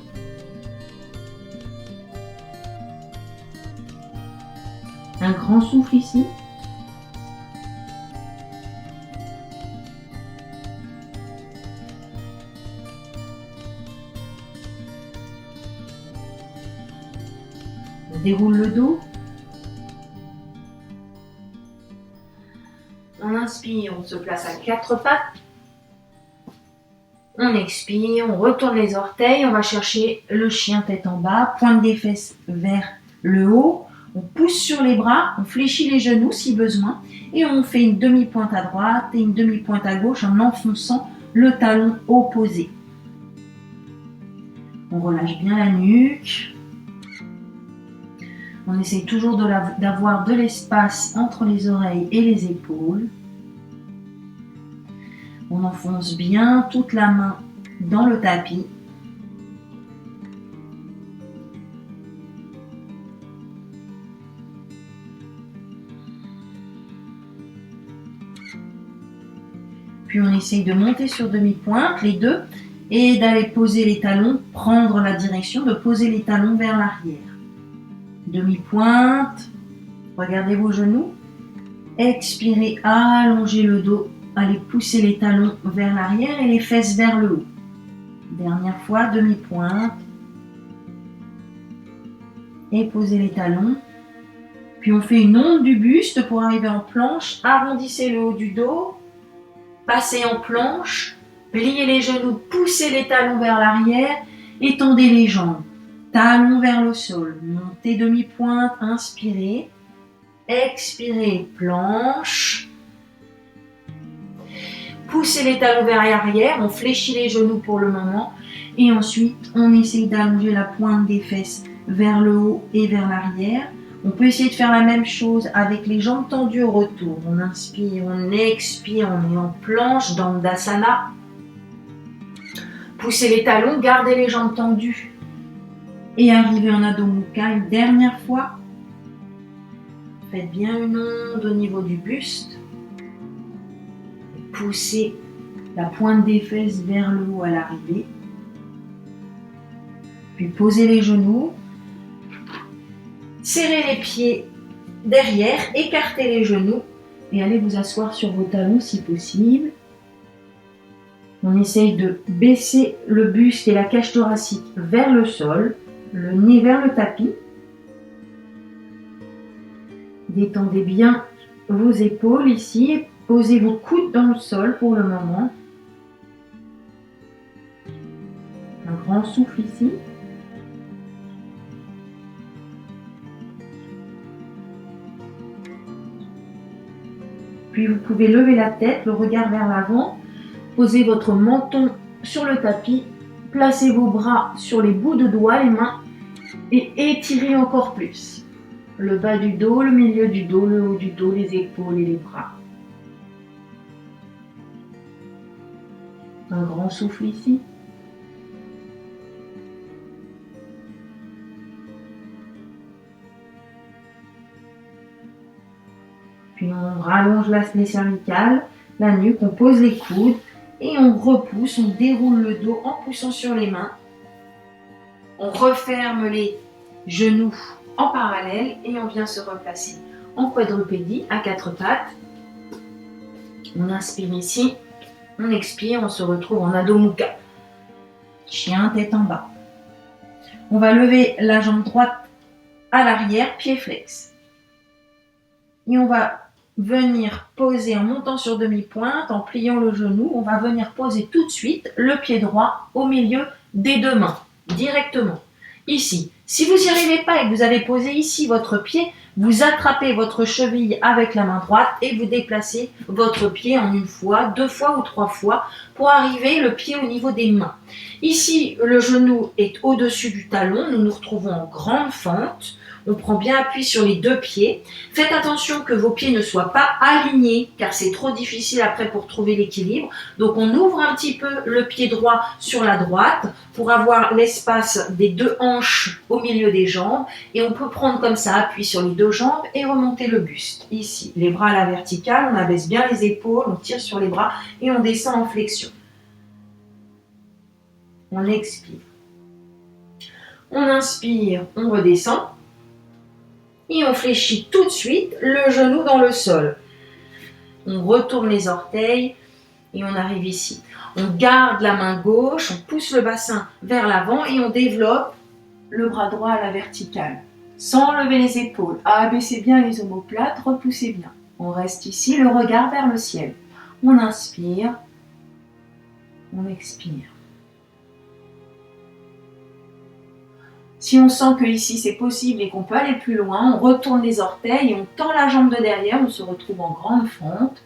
Un grand souffle ici. On déroule le dos. On inspire, on se place à quatre pattes. On expire, on retourne les orteils, on va chercher le chien tête en bas, pointe des fesses vers le haut. On pousse sur les bras, on fléchit les genoux si besoin et on fait une demi-pointe à droite et une demi-pointe à gauche en enfonçant le talon opposé. On relâche bien la nuque. On essaye toujours d'avoir de l'espace entre les oreilles et les épaules. On enfonce bien toute la main dans le tapis. Puis on essaye de monter sur demi-pointe, les deux, et d'aller poser les talons, prendre la direction de poser les talons vers l'arrière. Demi-pointe, regardez vos genoux. Expirez, allongez le dos. Allez pousser les talons vers l'arrière et les fesses vers le haut. Dernière fois, demi-pointe. Et posez les talons. Puis on fait une onde du buste pour arriver en planche. Arrondissez le haut du dos. Passez en planche. Pliez les genoux, poussez les talons vers l'arrière. Étendez les jambes. Talons vers le sol. Montez demi-pointe, inspirez. Expirez, planche. Poussez les talons vers l'arrière, on fléchit les genoux pour le moment et ensuite on essaye d'allonger la pointe des fesses vers le haut et vers l'arrière. On peut essayer de faire la même chose avec les jambes tendues au retour. On inspire, on expire, on est en planche, Dandasana. Poussez les talons, gardez les jambes tendues et arrivez en Adho Mukha une dernière fois. Faites bien une onde au niveau du buste. Poussez la pointe des fesses vers le haut à l'arrivée. Puis posez les genoux. Serrez les pieds derrière, écartez les genoux et allez vous asseoir sur vos talons si possible. On essaye de baisser le buste et la cage thoracique vers le sol, le nez vers le tapis. Détendez bien vos épaules ici. Posez vos coudes dans le sol pour le moment. Un grand souffle ici. Puis vous pouvez lever la tête, le regard vers l'avant. Posez votre menton sur le tapis. Placez vos bras sur les bouts de doigts, les mains. Et étirez encore plus. Le bas du dos, le milieu du dos, le haut du dos, les épaules et les bras. Un grand souffle ici. Puis on rallonge les cervicales, la nuque, on pose les coudes et on repousse, on déroule le dos en poussant sur les mains. On referme les genoux en parallèle et on vient se replacer en quadrupédie à quatre pattes. On inspire ici, on expire, on se retrouve en Adho Mukha. Chien tête en bas. On va lever la jambe droite à l'arrière, pied flex. Et on va venir poser en montant sur demi-pointe, en pliant le genou. On va venir poser tout de suite le pied droit au milieu des deux mains, directement. Ici, si vous n'y arrivez pas et que vous avez posé ici votre pied, vous attrapez votre cheville avec la main droite et vous déplacez votre pied en une fois, deux fois ou trois fois pour arriver le pied au niveau des mains. Ici, le genou est au-dessus du talon, nous nous retrouvons en grande fente. On prend bien appui sur les deux pieds. Faites attention que vos pieds ne soient pas alignés car c'est trop difficile après pour trouver l'équilibre. Donc on ouvre un petit peu le pied droit sur la droite pour avoir l'espace des deux hanches au milieu des jambes. Et on peut prendre comme ça appui sur les deux jambes et remonter le buste. Ici, les bras à la verticale, on abaisse bien les épaules, on tire sur les bras et on descend en flexion. On expire. On inspire, on redescend. Et on fléchit tout de suite le genou dans le sol. On retourne les orteils et on arrive ici. On garde la main gauche, on pousse le bassin vers l'avant et on développe le bras droit à la verticale. Sans lever les épaules, abaissez bien les omoplates, repoussez bien. On reste ici, le regard vers le ciel. On inspire, on expire. Si on sent que ici c'est possible et qu'on peut aller plus loin, on retourne les orteils et on tend la jambe de derrière, on se retrouve en grande fente.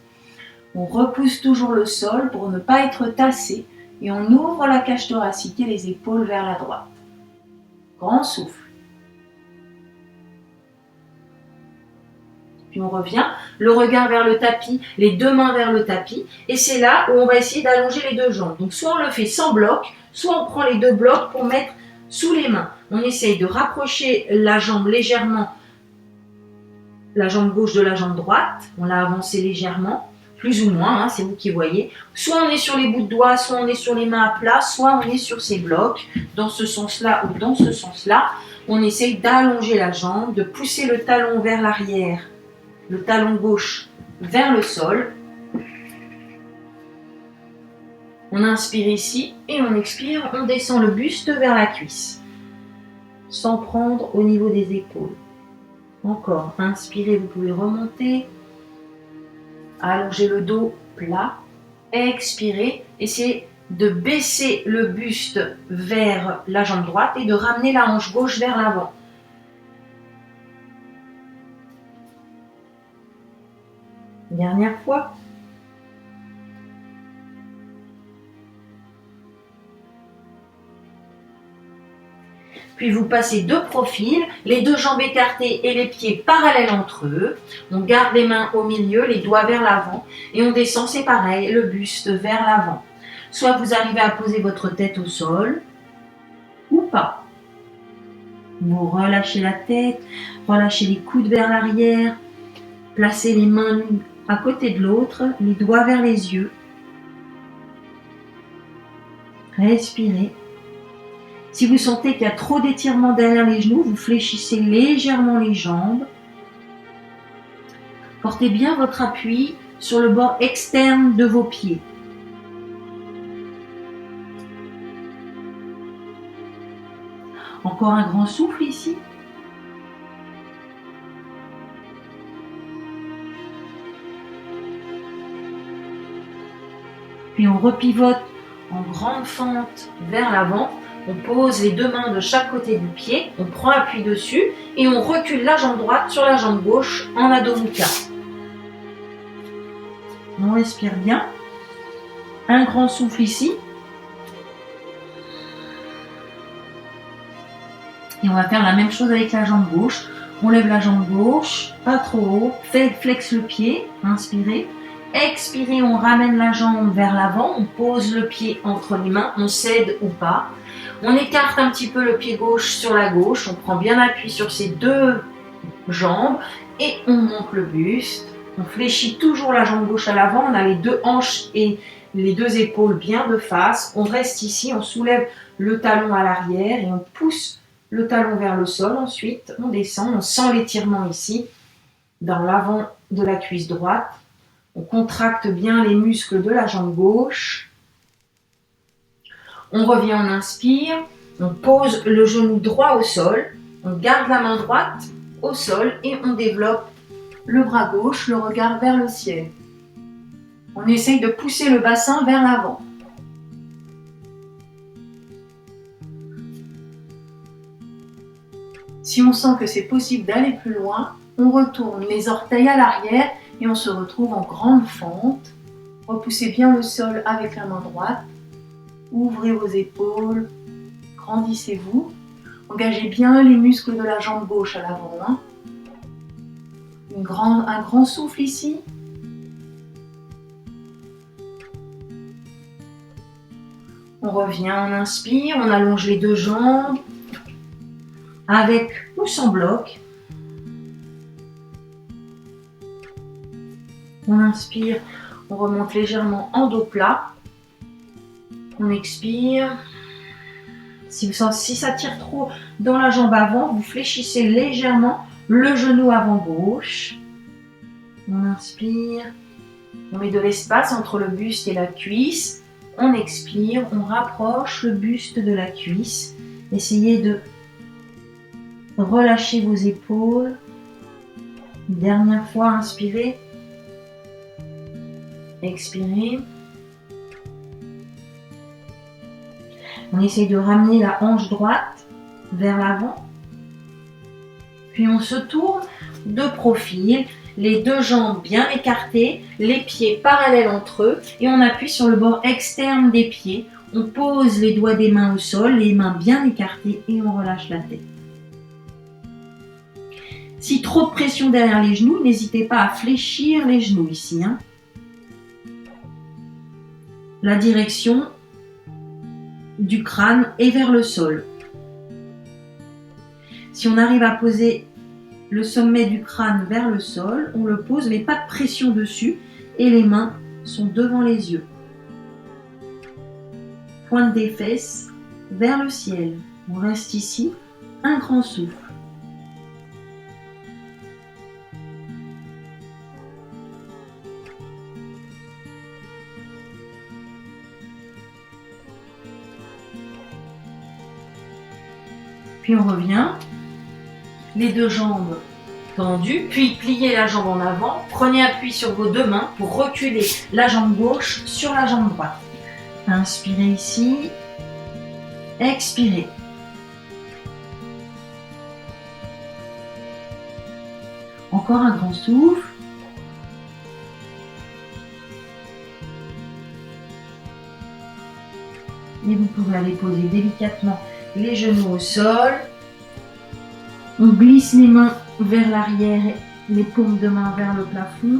On repousse toujours le sol pour ne pas être tassé et on ouvre la cage thoracique et les épaules vers la droite. Grand souffle. Puis on revient, le regard vers le tapis, les deux mains vers le tapis et c'est là où on va essayer d'allonger les deux jambes. Donc soit on le fait sans bloc, soit on prend les deux blocs pour mettre sous les mains. On essaye de rapprocher la jambe légèrement, la jambe gauche de la jambe droite. On l'a avancée légèrement, plus ou moins, c'est vous qui voyez. Soit on est sur les bouts de doigts, soit on est sur les mains à plat, soit on est sur ces blocs, dans ce sens-là ou dans ce sens-là. On essaye d'allonger la jambe, de pousser le talon vers l'arrière, le talon gauche vers le sol. On inspire ici et on expire, on descend le buste vers la cuisse, sans prendre au niveau des épaules. Encore, inspirez, vous pouvez remonter, allonger le dos plat, expirez, essayez de baisser le buste vers la jambe droite et de ramener la hanche gauche vers l'avant. Dernière fois. Puis vous passez de profil, les deux jambes écartées et les pieds parallèles entre eux. On garde les mains au milieu, les doigts vers l'avant et on descend, c'est pareil, le buste vers l'avant. Soit vous arrivez à poser votre tête au sol ou pas. Vous relâchez la tête, relâchez les coudes vers l'arrière, placez les mains l'une à côté de l'autre, les doigts vers les yeux. Respirez. Si vous sentez qu'il y a trop d'étirement derrière les genoux, vous fléchissez légèrement les jambes. Portez bien votre appui sur le bord externe de vos pieds. Encore un grand souffle ici. Puis on repivote en grande fente vers l'avant. On pose les deux mains de chaque côté du pied, on prend appui dessus et on recule la jambe droite sur la jambe gauche en Adho Mukha. On respire bien. Un grand souffle ici. Et on va faire la même chose avec la jambe gauche. On lève la jambe gauche, pas trop haut, flex le pied, inspirez. Expirez, on ramène la jambe vers l'avant, on pose le pied entre les mains, on cède ou pas. On écarte un petit peu le pied gauche sur la gauche, on prend bien appui sur ces deux jambes et on monte le buste. On fléchit toujours la jambe gauche à l'avant, on a les deux hanches et les deux épaules bien de face. On reste ici, on soulève le talon à l'arrière et on pousse le talon vers le sol. Ensuite, on descend, on sent l'étirement ici, dans l'avant de la cuisse droite. On contracte bien les muscles de la jambe gauche. On revient, on inspire, on pose le genou droit au sol, on garde la main droite au sol et on développe le bras gauche, le regard vers le ciel. On essaye de pousser le bassin vers l'avant. Si on sent que c'est possible d'aller plus loin, on retourne les orteils à l'arrière et on se retrouve en grande fente. Repoussez bien le sol avec la main droite. Ouvrez vos épaules, grandissez-vous. Engagez bien les muscles de la jambe gauche à l'avant. Un grand souffle ici. On revient, on inspire, on allonge les deux jambes, avec ou sans bloc. On inspire, on remonte légèrement en dos plat. On expire. Si ça tire trop dans la jambe avant, vous fléchissez légèrement le genou avant gauche. On inspire. On met de l'espace entre le buste et la cuisse. On expire. On rapproche le buste de la cuisse. Essayez de relâcher vos épaules. Une dernière fois, inspirez. Expirez. On essaye de ramener la hanche droite vers l'avant. Puis on se tourne de profil, les deux jambes bien écartées, les pieds parallèles entre eux et on appuie sur le bord externe des pieds. On pose les doigts des mains au sol, les mains bien écartées et on relâche la tête. Si trop de pression derrière les genoux, n'hésitez pas à fléchir les genoux ici. La direction du crâne est vers le sol. Si on arrive à poser le sommet du crâne vers le sol, on le pose, mais pas de pression dessus, et les mains sont devant les yeux. Pointe des fesses vers le ciel. On reste ici, un grand souffle. Puis on revient, les deux jambes tendues, puis pliez la jambe en avant, prenez appui sur vos deux mains pour reculer la jambe gauche sur la jambe droite. Inspirez ici, expirez. Encore un grand souffle. Et vous pouvez aller poser délicatement les genoux au sol. On glisse les mains vers l'arrière, les paumes de main vers le plafond.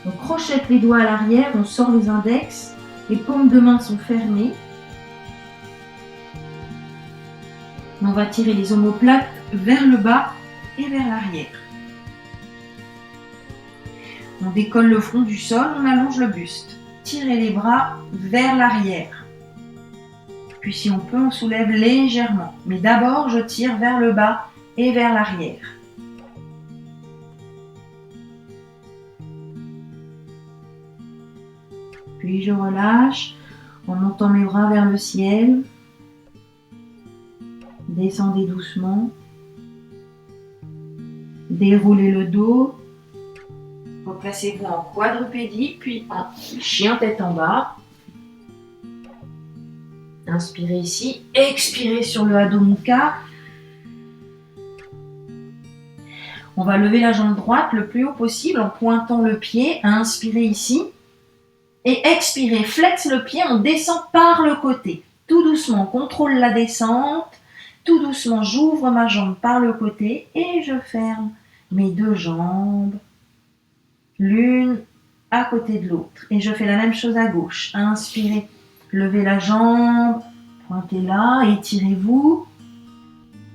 On crochette les doigts à l'arrière, on sort les index, les paumes de main sont fermées. On va tirer les omoplates vers le bas et vers l'arrière. On décolle le front du sol, on allonge le buste. Tirez les bras vers l'arrière. Puis si on peut, on soulève légèrement. Mais d'abord, je tire vers le bas et vers l'arrière. Puis je relâche en montant mes bras vers le ciel. Descendez doucement. Déroulez le dos. Replacez-vous en quadrupédie, puis en chien tête en bas. Inspirez ici, expirez sur le Adho Mukha. On va lever la jambe droite le plus haut possible en pointant le pied. Inspirez ici. Et expirez, flex le pied, on descend par le côté. Tout doucement, on contrôle la descente. Tout doucement, j'ouvre ma jambe par le côté et je ferme mes deux jambes. L'une à côté de l'autre. Et je fais la même chose à gauche. Inspirez, levez la jambe, pointez-la, étirez-vous.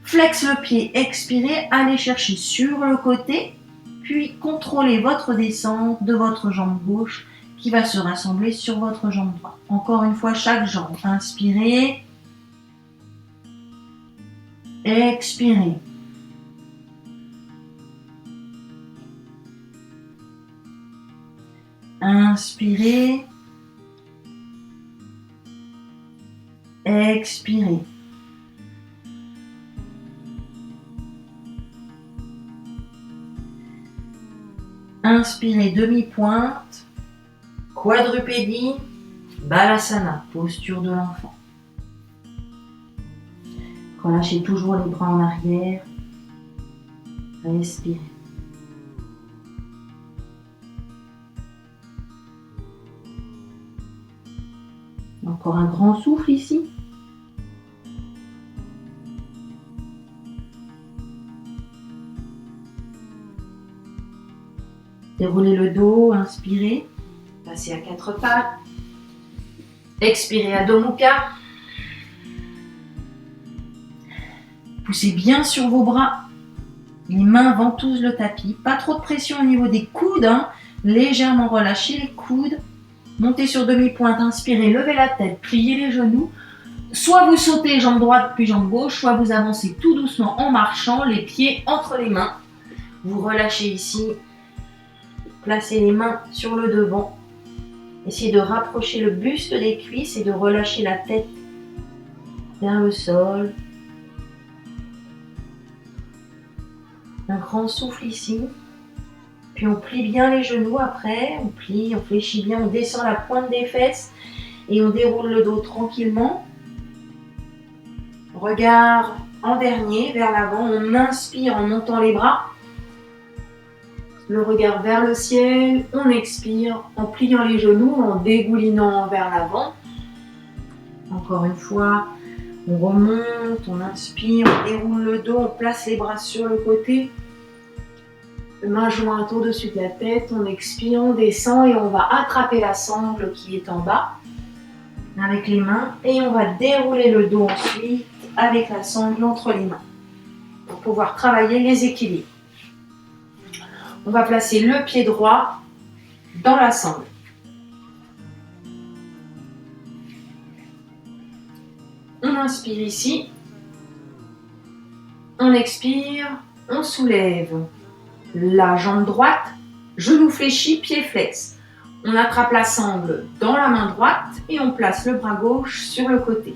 Flex le pied, expirez, allez chercher sur le côté, puis contrôlez votre descente de votre jambe gauche qui va se rassembler sur votre jambe droite. Encore une fois, chaque jambe. Inspirez. Expirez. Inspirez. Expirez. Inspirez, demi-pointe, quadrupédie, balasana, posture de l'enfant. Relâchez toujours les bras en arrière. Respirez. Encore un grand souffle ici. Déroulez le dos, inspirez. Passez à quatre pattes. Expirez Adho Mukha. Poussez bien sur vos bras. Les mains ventousent le tapis. Pas trop de pression au niveau des coudes. Légèrement relâchez les coudes. Montez sur demi-pointe, inspirez, levez la tête, pliez les genoux. Soit vous sautez jambe droite puis jambe gauche, soit vous avancez tout doucement en marchant, les pieds entre les mains. Vous relâchez ici. Placez les mains sur le devant. Essayez de rapprocher le buste des cuisses et de relâcher la tête vers le sol. Un grand souffle ici. Puis on plie bien les genoux après, on plie, on fléchit bien, on descend la pointe des fesses et on déroule le dos tranquillement. Regard en dernier vers l'avant, on inspire en montant les bras. Le regard vers le ciel, on expire en pliant les genoux, en dégoulinant vers l'avant. Encore une fois, on remonte, on inspire, on déroule le dos, on place les bras sur le côté. Main jointe au-dessus de la tête, on expire, on descend et on va attraper la sangle qui est en bas avec les mains et on va dérouler le dos ensuite avec la sangle entre les mains pour pouvoir travailler les équilibres. On va placer le pied droit dans la sangle. On inspire ici, on expire, on soulève la jambe droite, genou fléchi, pied flex. On attrape la sangle dans la main droite et on place le bras gauche sur le côté.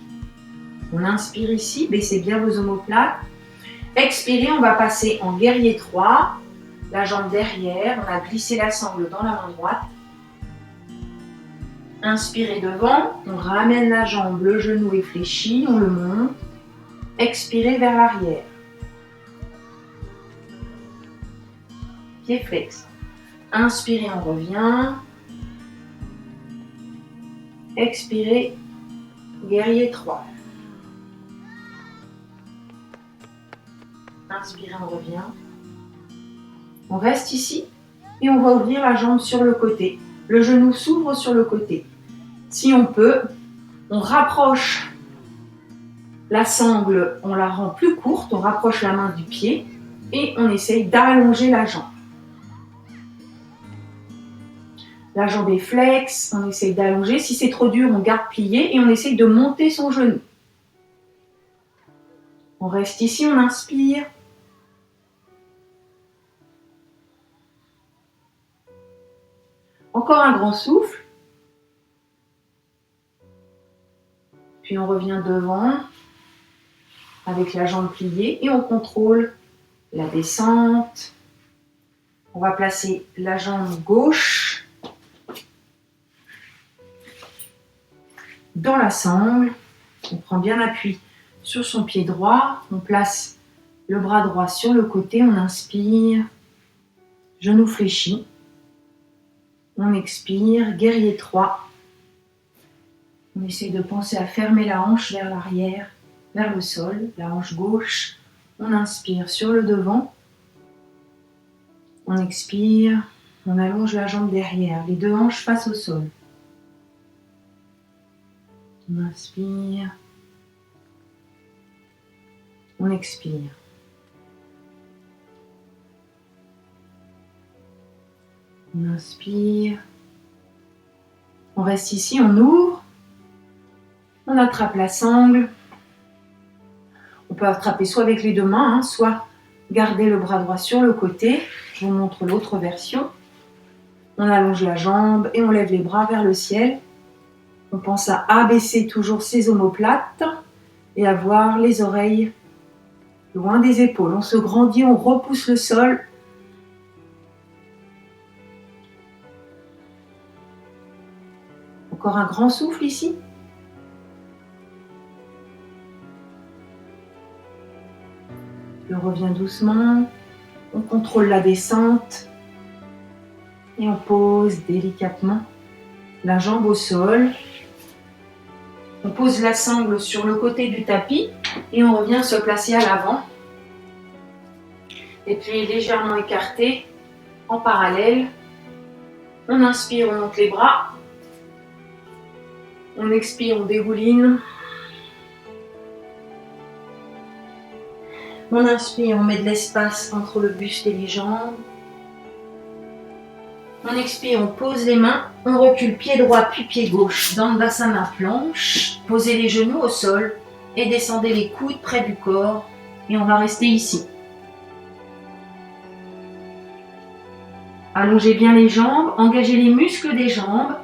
On inspire ici, baissez bien vos omoplates. Expirez, on va passer en guerrier 3, la jambe derrière, on a glissé la sangle dans la main droite. Inspirez devant, on ramène la jambe, le genou est fléchi, on le monte. Expirez vers l'arrière. Pied flex. Inspirez, on revient. Expirez, guerrier 3. Inspirez, on revient. On reste ici et on va ouvrir la jambe sur le côté. Le genou s'ouvre sur le côté. Si on peut, on rapproche la sangle, on la rend plus courte, on rapproche la main du pied et on essaye d'allonger la jambe. La jambe est flex, on essaye d'allonger. Si c'est trop dur, on garde plié et on essaye de monter son genou. On reste ici, on inspire. Encore un grand souffle. Puis on revient devant avec la jambe pliée et on contrôle la descente. On va placer la jambe gauche dans la sangle. On prend bien appui sur son pied droit. On place le bras droit sur le côté. On inspire, genou fléchi. On expire, guerrier 3. On essaie de penser à fermer la hanche vers l'arrière, vers le sol, la hanche gauche. On inspire sur le devant. On expire, on allonge la jambe derrière, les deux hanches face au sol. On inspire. On expire. On inspire. On reste ici, on ouvre. On attrape la sangle. On peut attraper soit avec les deux mains, soit garder le bras droit sur le côté. Je vous montre l'autre version. On allonge la jambe et on lève les bras vers le ciel. On pense à abaisser toujours ses omoplates et avoir les oreilles loin des épaules. On se grandit, on repousse le sol. Encore un grand souffle ici. Puis on revient doucement. On contrôle la descente. Et on pose délicatement la jambe au sol. On pose la sangle sur le côté du tapis et on revient se placer à l'avant. Et puis légèrement écarté, en parallèle. On inspire, on monte les bras. On expire, on dégouline. On inspire, on met de l'espace entre le buste et les jambes. On expire, on pose les mains, on recule pied droit puis pied gauche dans le bassin planche. Posez les genoux au sol et descendez les coudes près du corps. Et on va rester ici. Allongez bien les jambes, engagez les muscles des jambes.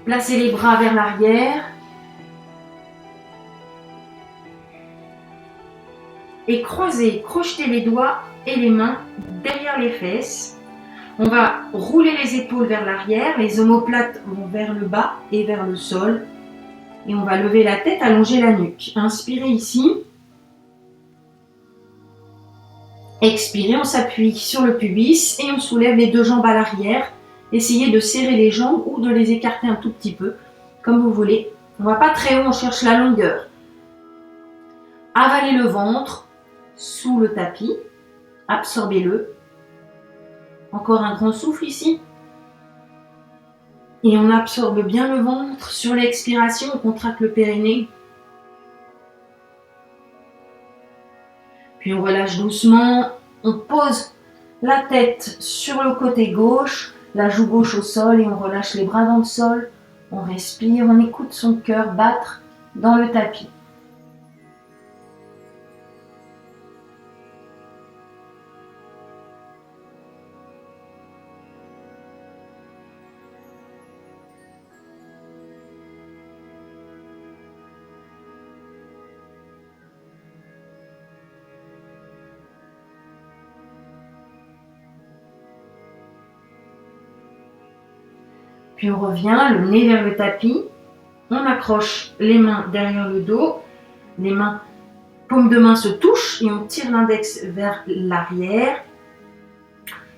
Placez les bras vers l'arrière. Et crochetez les doigts et les mains derrière les fesses. On va rouler les épaules vers l'arrière, les omoplates vont vers le bas et vers le sol. Et on va lever la tête, allonger la nuque. Inspirez ici. Expirez, on s'appuie sur le pubis et on soulève les deux jambes à l'arrière. Essayez de serrer les jambes ou de les écarter un tout petit peu, comme vous voulez. On ne va pas très haut, on cherche la longueur. Avalez le ventre sous le tapis. Absorbez-le. Encore un grand souffle ici. Et on absorbe bien le ventre. Sur l'expiration, on contracte le périnée. Puis on relâche doucement. On pose la tête sur le côté gauche, la joue gauche au sol et on relâche les bras dans le sol. On respire, on écoute son cœur battre dans le tapis. Puis on revient, le nez vers le tapis. On accroche les mains derrière le dos. Les mains, paumes de main se touchent et on tire l'index vers l'arrière.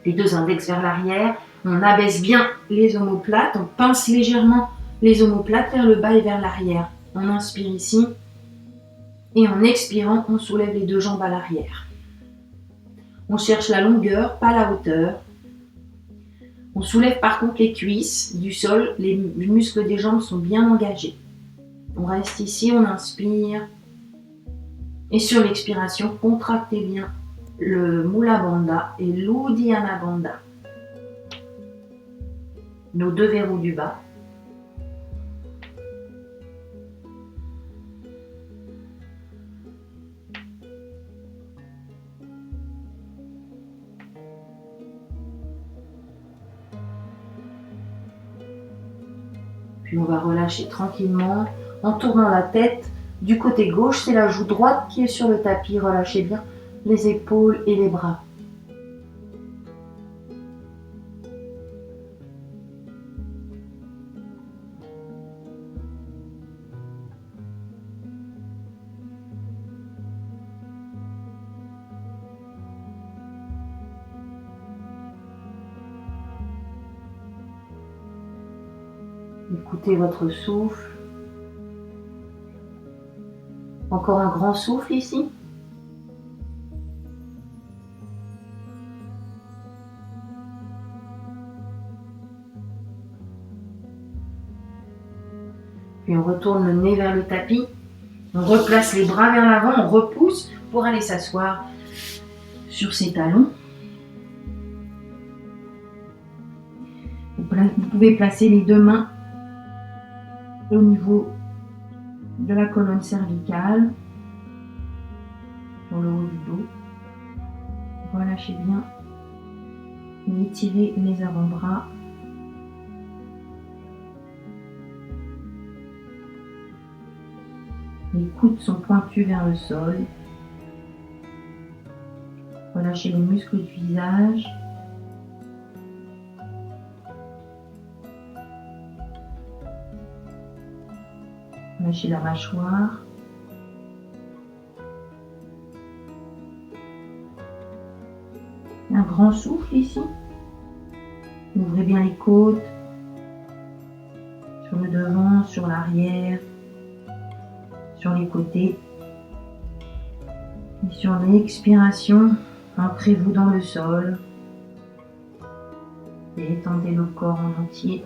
Les deux index vers l'arrière. On abaisse bien les omoplates. On pince légèrement les omoplates vers le bas et vers l'arrière. On inspire ici. Et en expirant, on soulève les deux jambes à l'arrière. On cherche la longueur, pas la hauteur. On soulève par contre les cuisses du sol, les muscles des jambes sont bien engagés. On reste ici, on inspire. Et sur l'expiration, contractez bien le Mula Bandha et l'Uddiyana Bandha. Nos deux verrous du bas. Puis on va relâcher tranquillement en tournant la tête du côté gauche. C'est la joue droite qui est sur le tapis. Relâchez bien les épaules et les bras. Écoutez votre souffle. Encore un grand souffle ici. Puis on retourne le nez vers le tapis. On replace les bras vers l'avant, on repousse pour aller s'asseoir sur ses talons. Vous pouvez placer les deux mains au niveau de la colonne cervicale, sur le haut du dos. Relâchez bien et étirez les avant-bras. Les coudes sont pointus vers le sol. Relâchez les muscles du visage. Relâchez la mâchoire. Un grand souffle ici. Ouvrez bien les côtes. Sur le devant, sur l'arrière, sur les côtés. Et sur l'expiration, ancrez-vous dans le sol. Et étendez le corps en entier.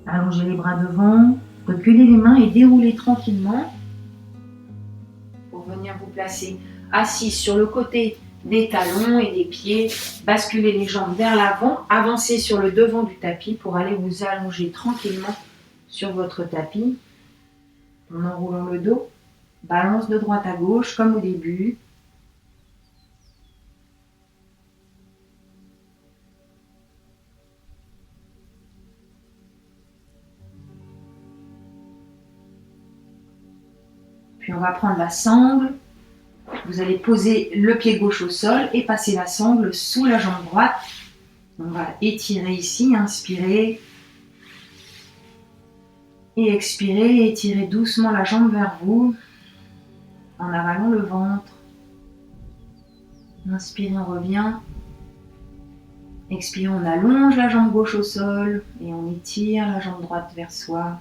Allongez les bras devant, reculez les mains et déroulez tranquillement pour venir vous placer assis sur le côté des talons et des pieds. Basculez les jambes vers l'avant, avancez sur le devant du tapis pour aller vous allonger tranquillement sur votre tapis en enroulant le dos. Balance de droite à gauche comme au début. Puis on va prendre la sangle. Vous allez poser le pied gauche au sol et passer la sangle sous la jambe droite. On va étirer ici, inspirer. Et expirez, étirez doucement la jambe vers vous en avalant le ventre. Inspirez, on revient. Expirez, on allonge la jambe gauche au sol et on étire la jambe droite vers soi.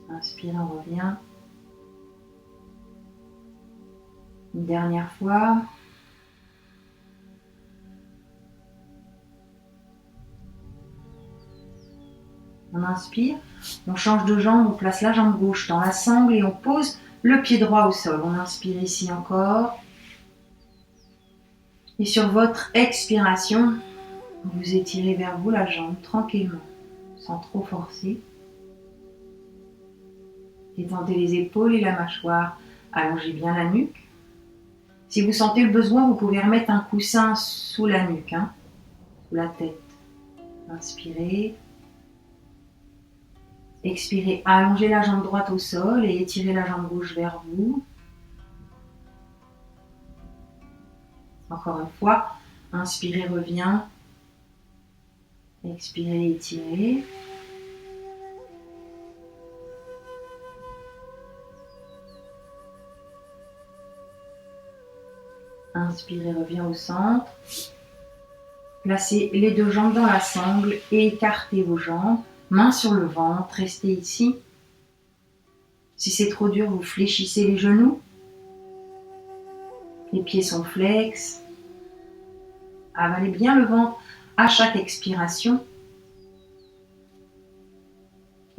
Inspire, on revient. Une dernière fois. On inspire, on change de jambe, on place la jambe gauche dans la sangle et on pose le pied droit au sol. On inspire ici encore. Et sur votre expiration, vous étirez vers vous la jambe tranquillement, sans trop forcer. Détendez les épaules et la mâchoire. Allongez bien la nuque. Si vous sentez le besoin, vous pouvez remettre un coussin sous la nuque, sous la tête. Inspirez. Expirez, allongez la jambe droite au sol et étirez la jambe gauche vers vous. Encore une fois, inspirez, revient. Expirez, étirez. Inspirez, revient au centre. Placez les deux jambes dans la sangle et écartez vos jambes. Main sur le ventre, restez ici. Si c'est trop dur, vous fléchissez les genoux. Les pieds sont flex. Avalez bien le ventre à chaque expiration.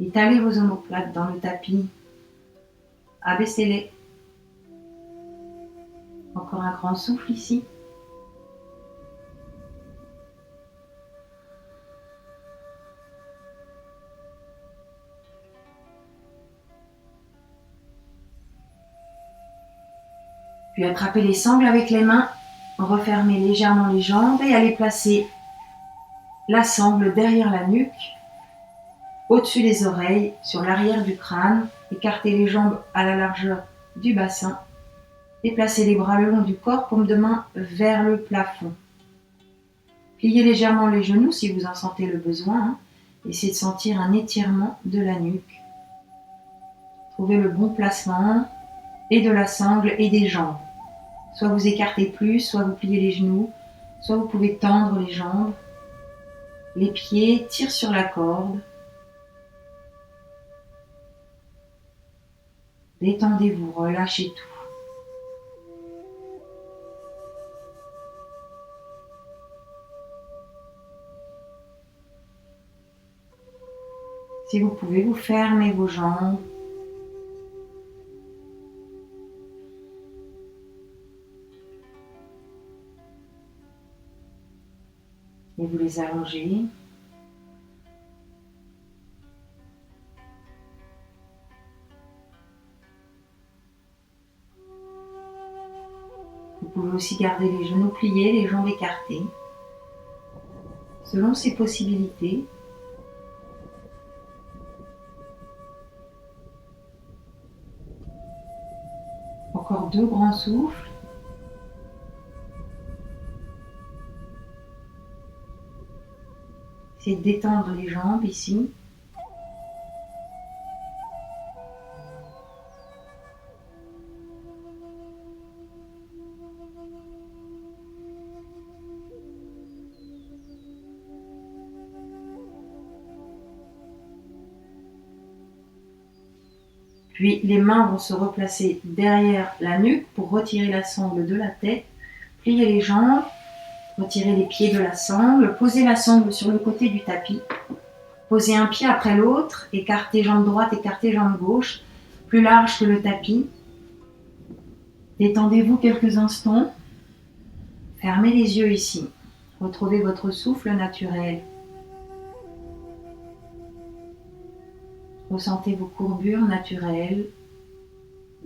Étalez vos omoplates dans le tapis. Abaissez-les. Encore un grand souffle ici. Puis attrapez les sangles avec les mains, refermez légèrement les jambes et allez placer la sangle derrière la nuque, au-dessus des oreilles, sur l'arrière du crâne. Écartez les jambes à la largeur du bassin et placez les bras le long du corps, paume de main vers le plafond. Pliez légèrement les genoux si vous en sentez le besoin. Essayez de sentir un étirement de la nuque. Trouvez le bon placement et de la sangle et des jambes. Soit vous écartez plus, soit vous pliez les genoux, soit vous pouvez tendre les jambes. Les pieds tirent sur la corde. Détendez-vous, relâchez tout. Si vous pouvez, vous fermez vos jambes. Et vous les allongez. Vous pouvez aussi garder les genoux pliés, les jambes écartées, selon ses possibilités. Encore 2 grands souffles. Essayez de détendre les jambes ici. Puis les mains vont se replacer derrière la nuque pour retirer la sangle de la tête. Pliez les jambes, retirez les pieds de la sangle, posez la sangle sur le côté du tapis. Posez un pied après l'autre, écartez jambe droite, écartez jambe gauche, plus large que le tapis. Détendez-vous quelques instants. Fermez les yeux ici. Retrouvez votre souffle naturel. Ressentez vos courbures naturelles,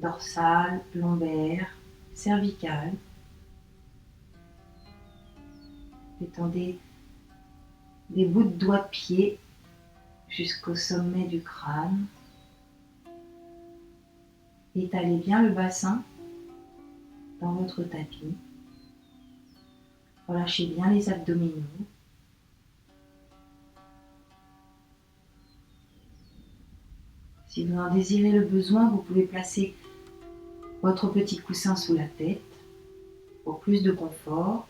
dorsales, lombaires, cervicales. Détendez des bouts de doigts de pied jusqu'au sommet du crâne. Étalez bien le bassin dans votre tapis. Relâchez bien les abdominaux. Si vous en désirez le besoin, vous pouvez placer votre petit coussin sous la tête pour plus de confort.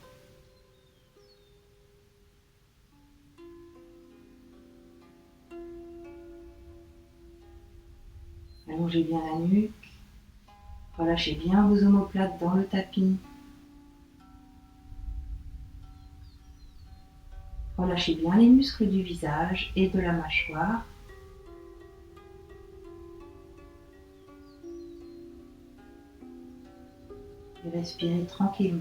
Allongez bien la nuque. Relâchez bien vos omoplates dans le tapis. Relâchez bien les muscles du visage et de la mâchoire. Et respirez tranquillement.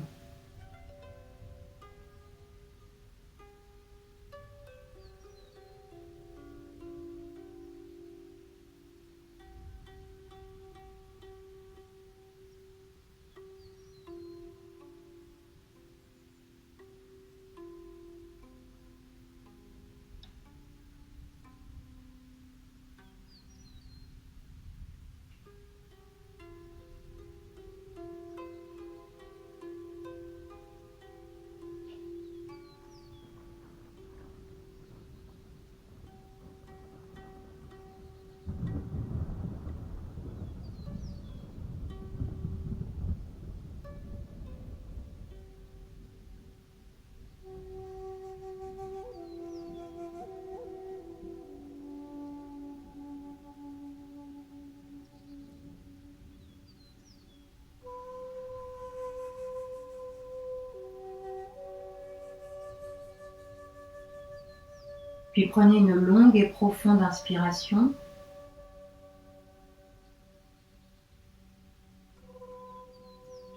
Puis prenez une longue et profonde inspiration.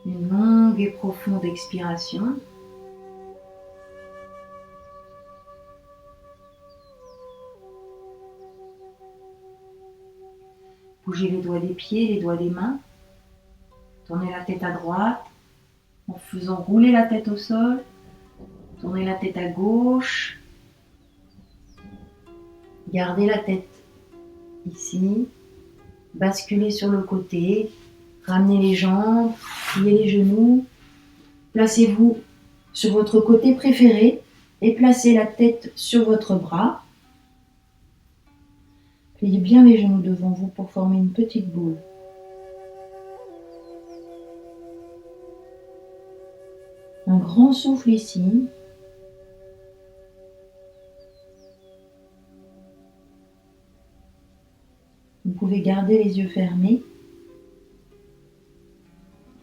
Une longue et profonde expiration. Bougez les doigts des pieds, les doigts des mains. Tournez la tête à droite en faisant rouler la tête au sol. Tournez la tête à gauche. Gardez la tête ici. Basculez sur le côté. Ramenez les jambes. Pliez les genoux. Placez-vous sur votre côté préféré et placez la tête sur votre bras. Pliez bien les genoux devant vous pour former une petite boule. Un grand souffle ici. Vous pouvez garder les yeux fermés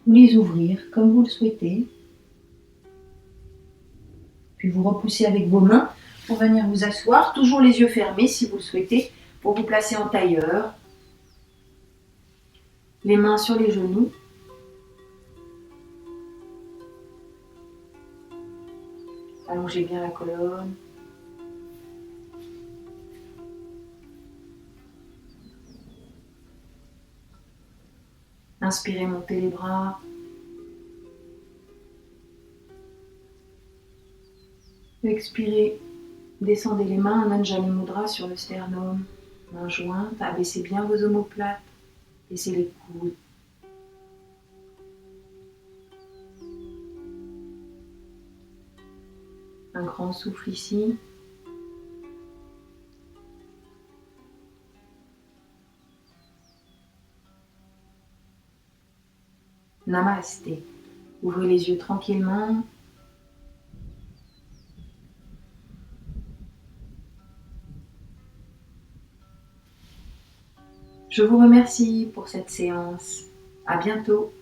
ou les ouvrir comme vous le souhaitez. Puis vous repoussez avec vos mains pour venir vous asseoir, toujours les yeux fermés si vous le souhaitez. pour vous placer en tailleur, les mains sur les genoux. Allongez bien la colonne. Inspirez, montez les bras. Expirez, descendez les mains en Anjali Mudra sur le sternum. Mains jointes, abaissez bien vos omoplates. Laissez les coudes. Un grand souffle ici. Namasté. Ouvrez les yeux tranquillement. Je vous remercie pour cette séance. À bientôt.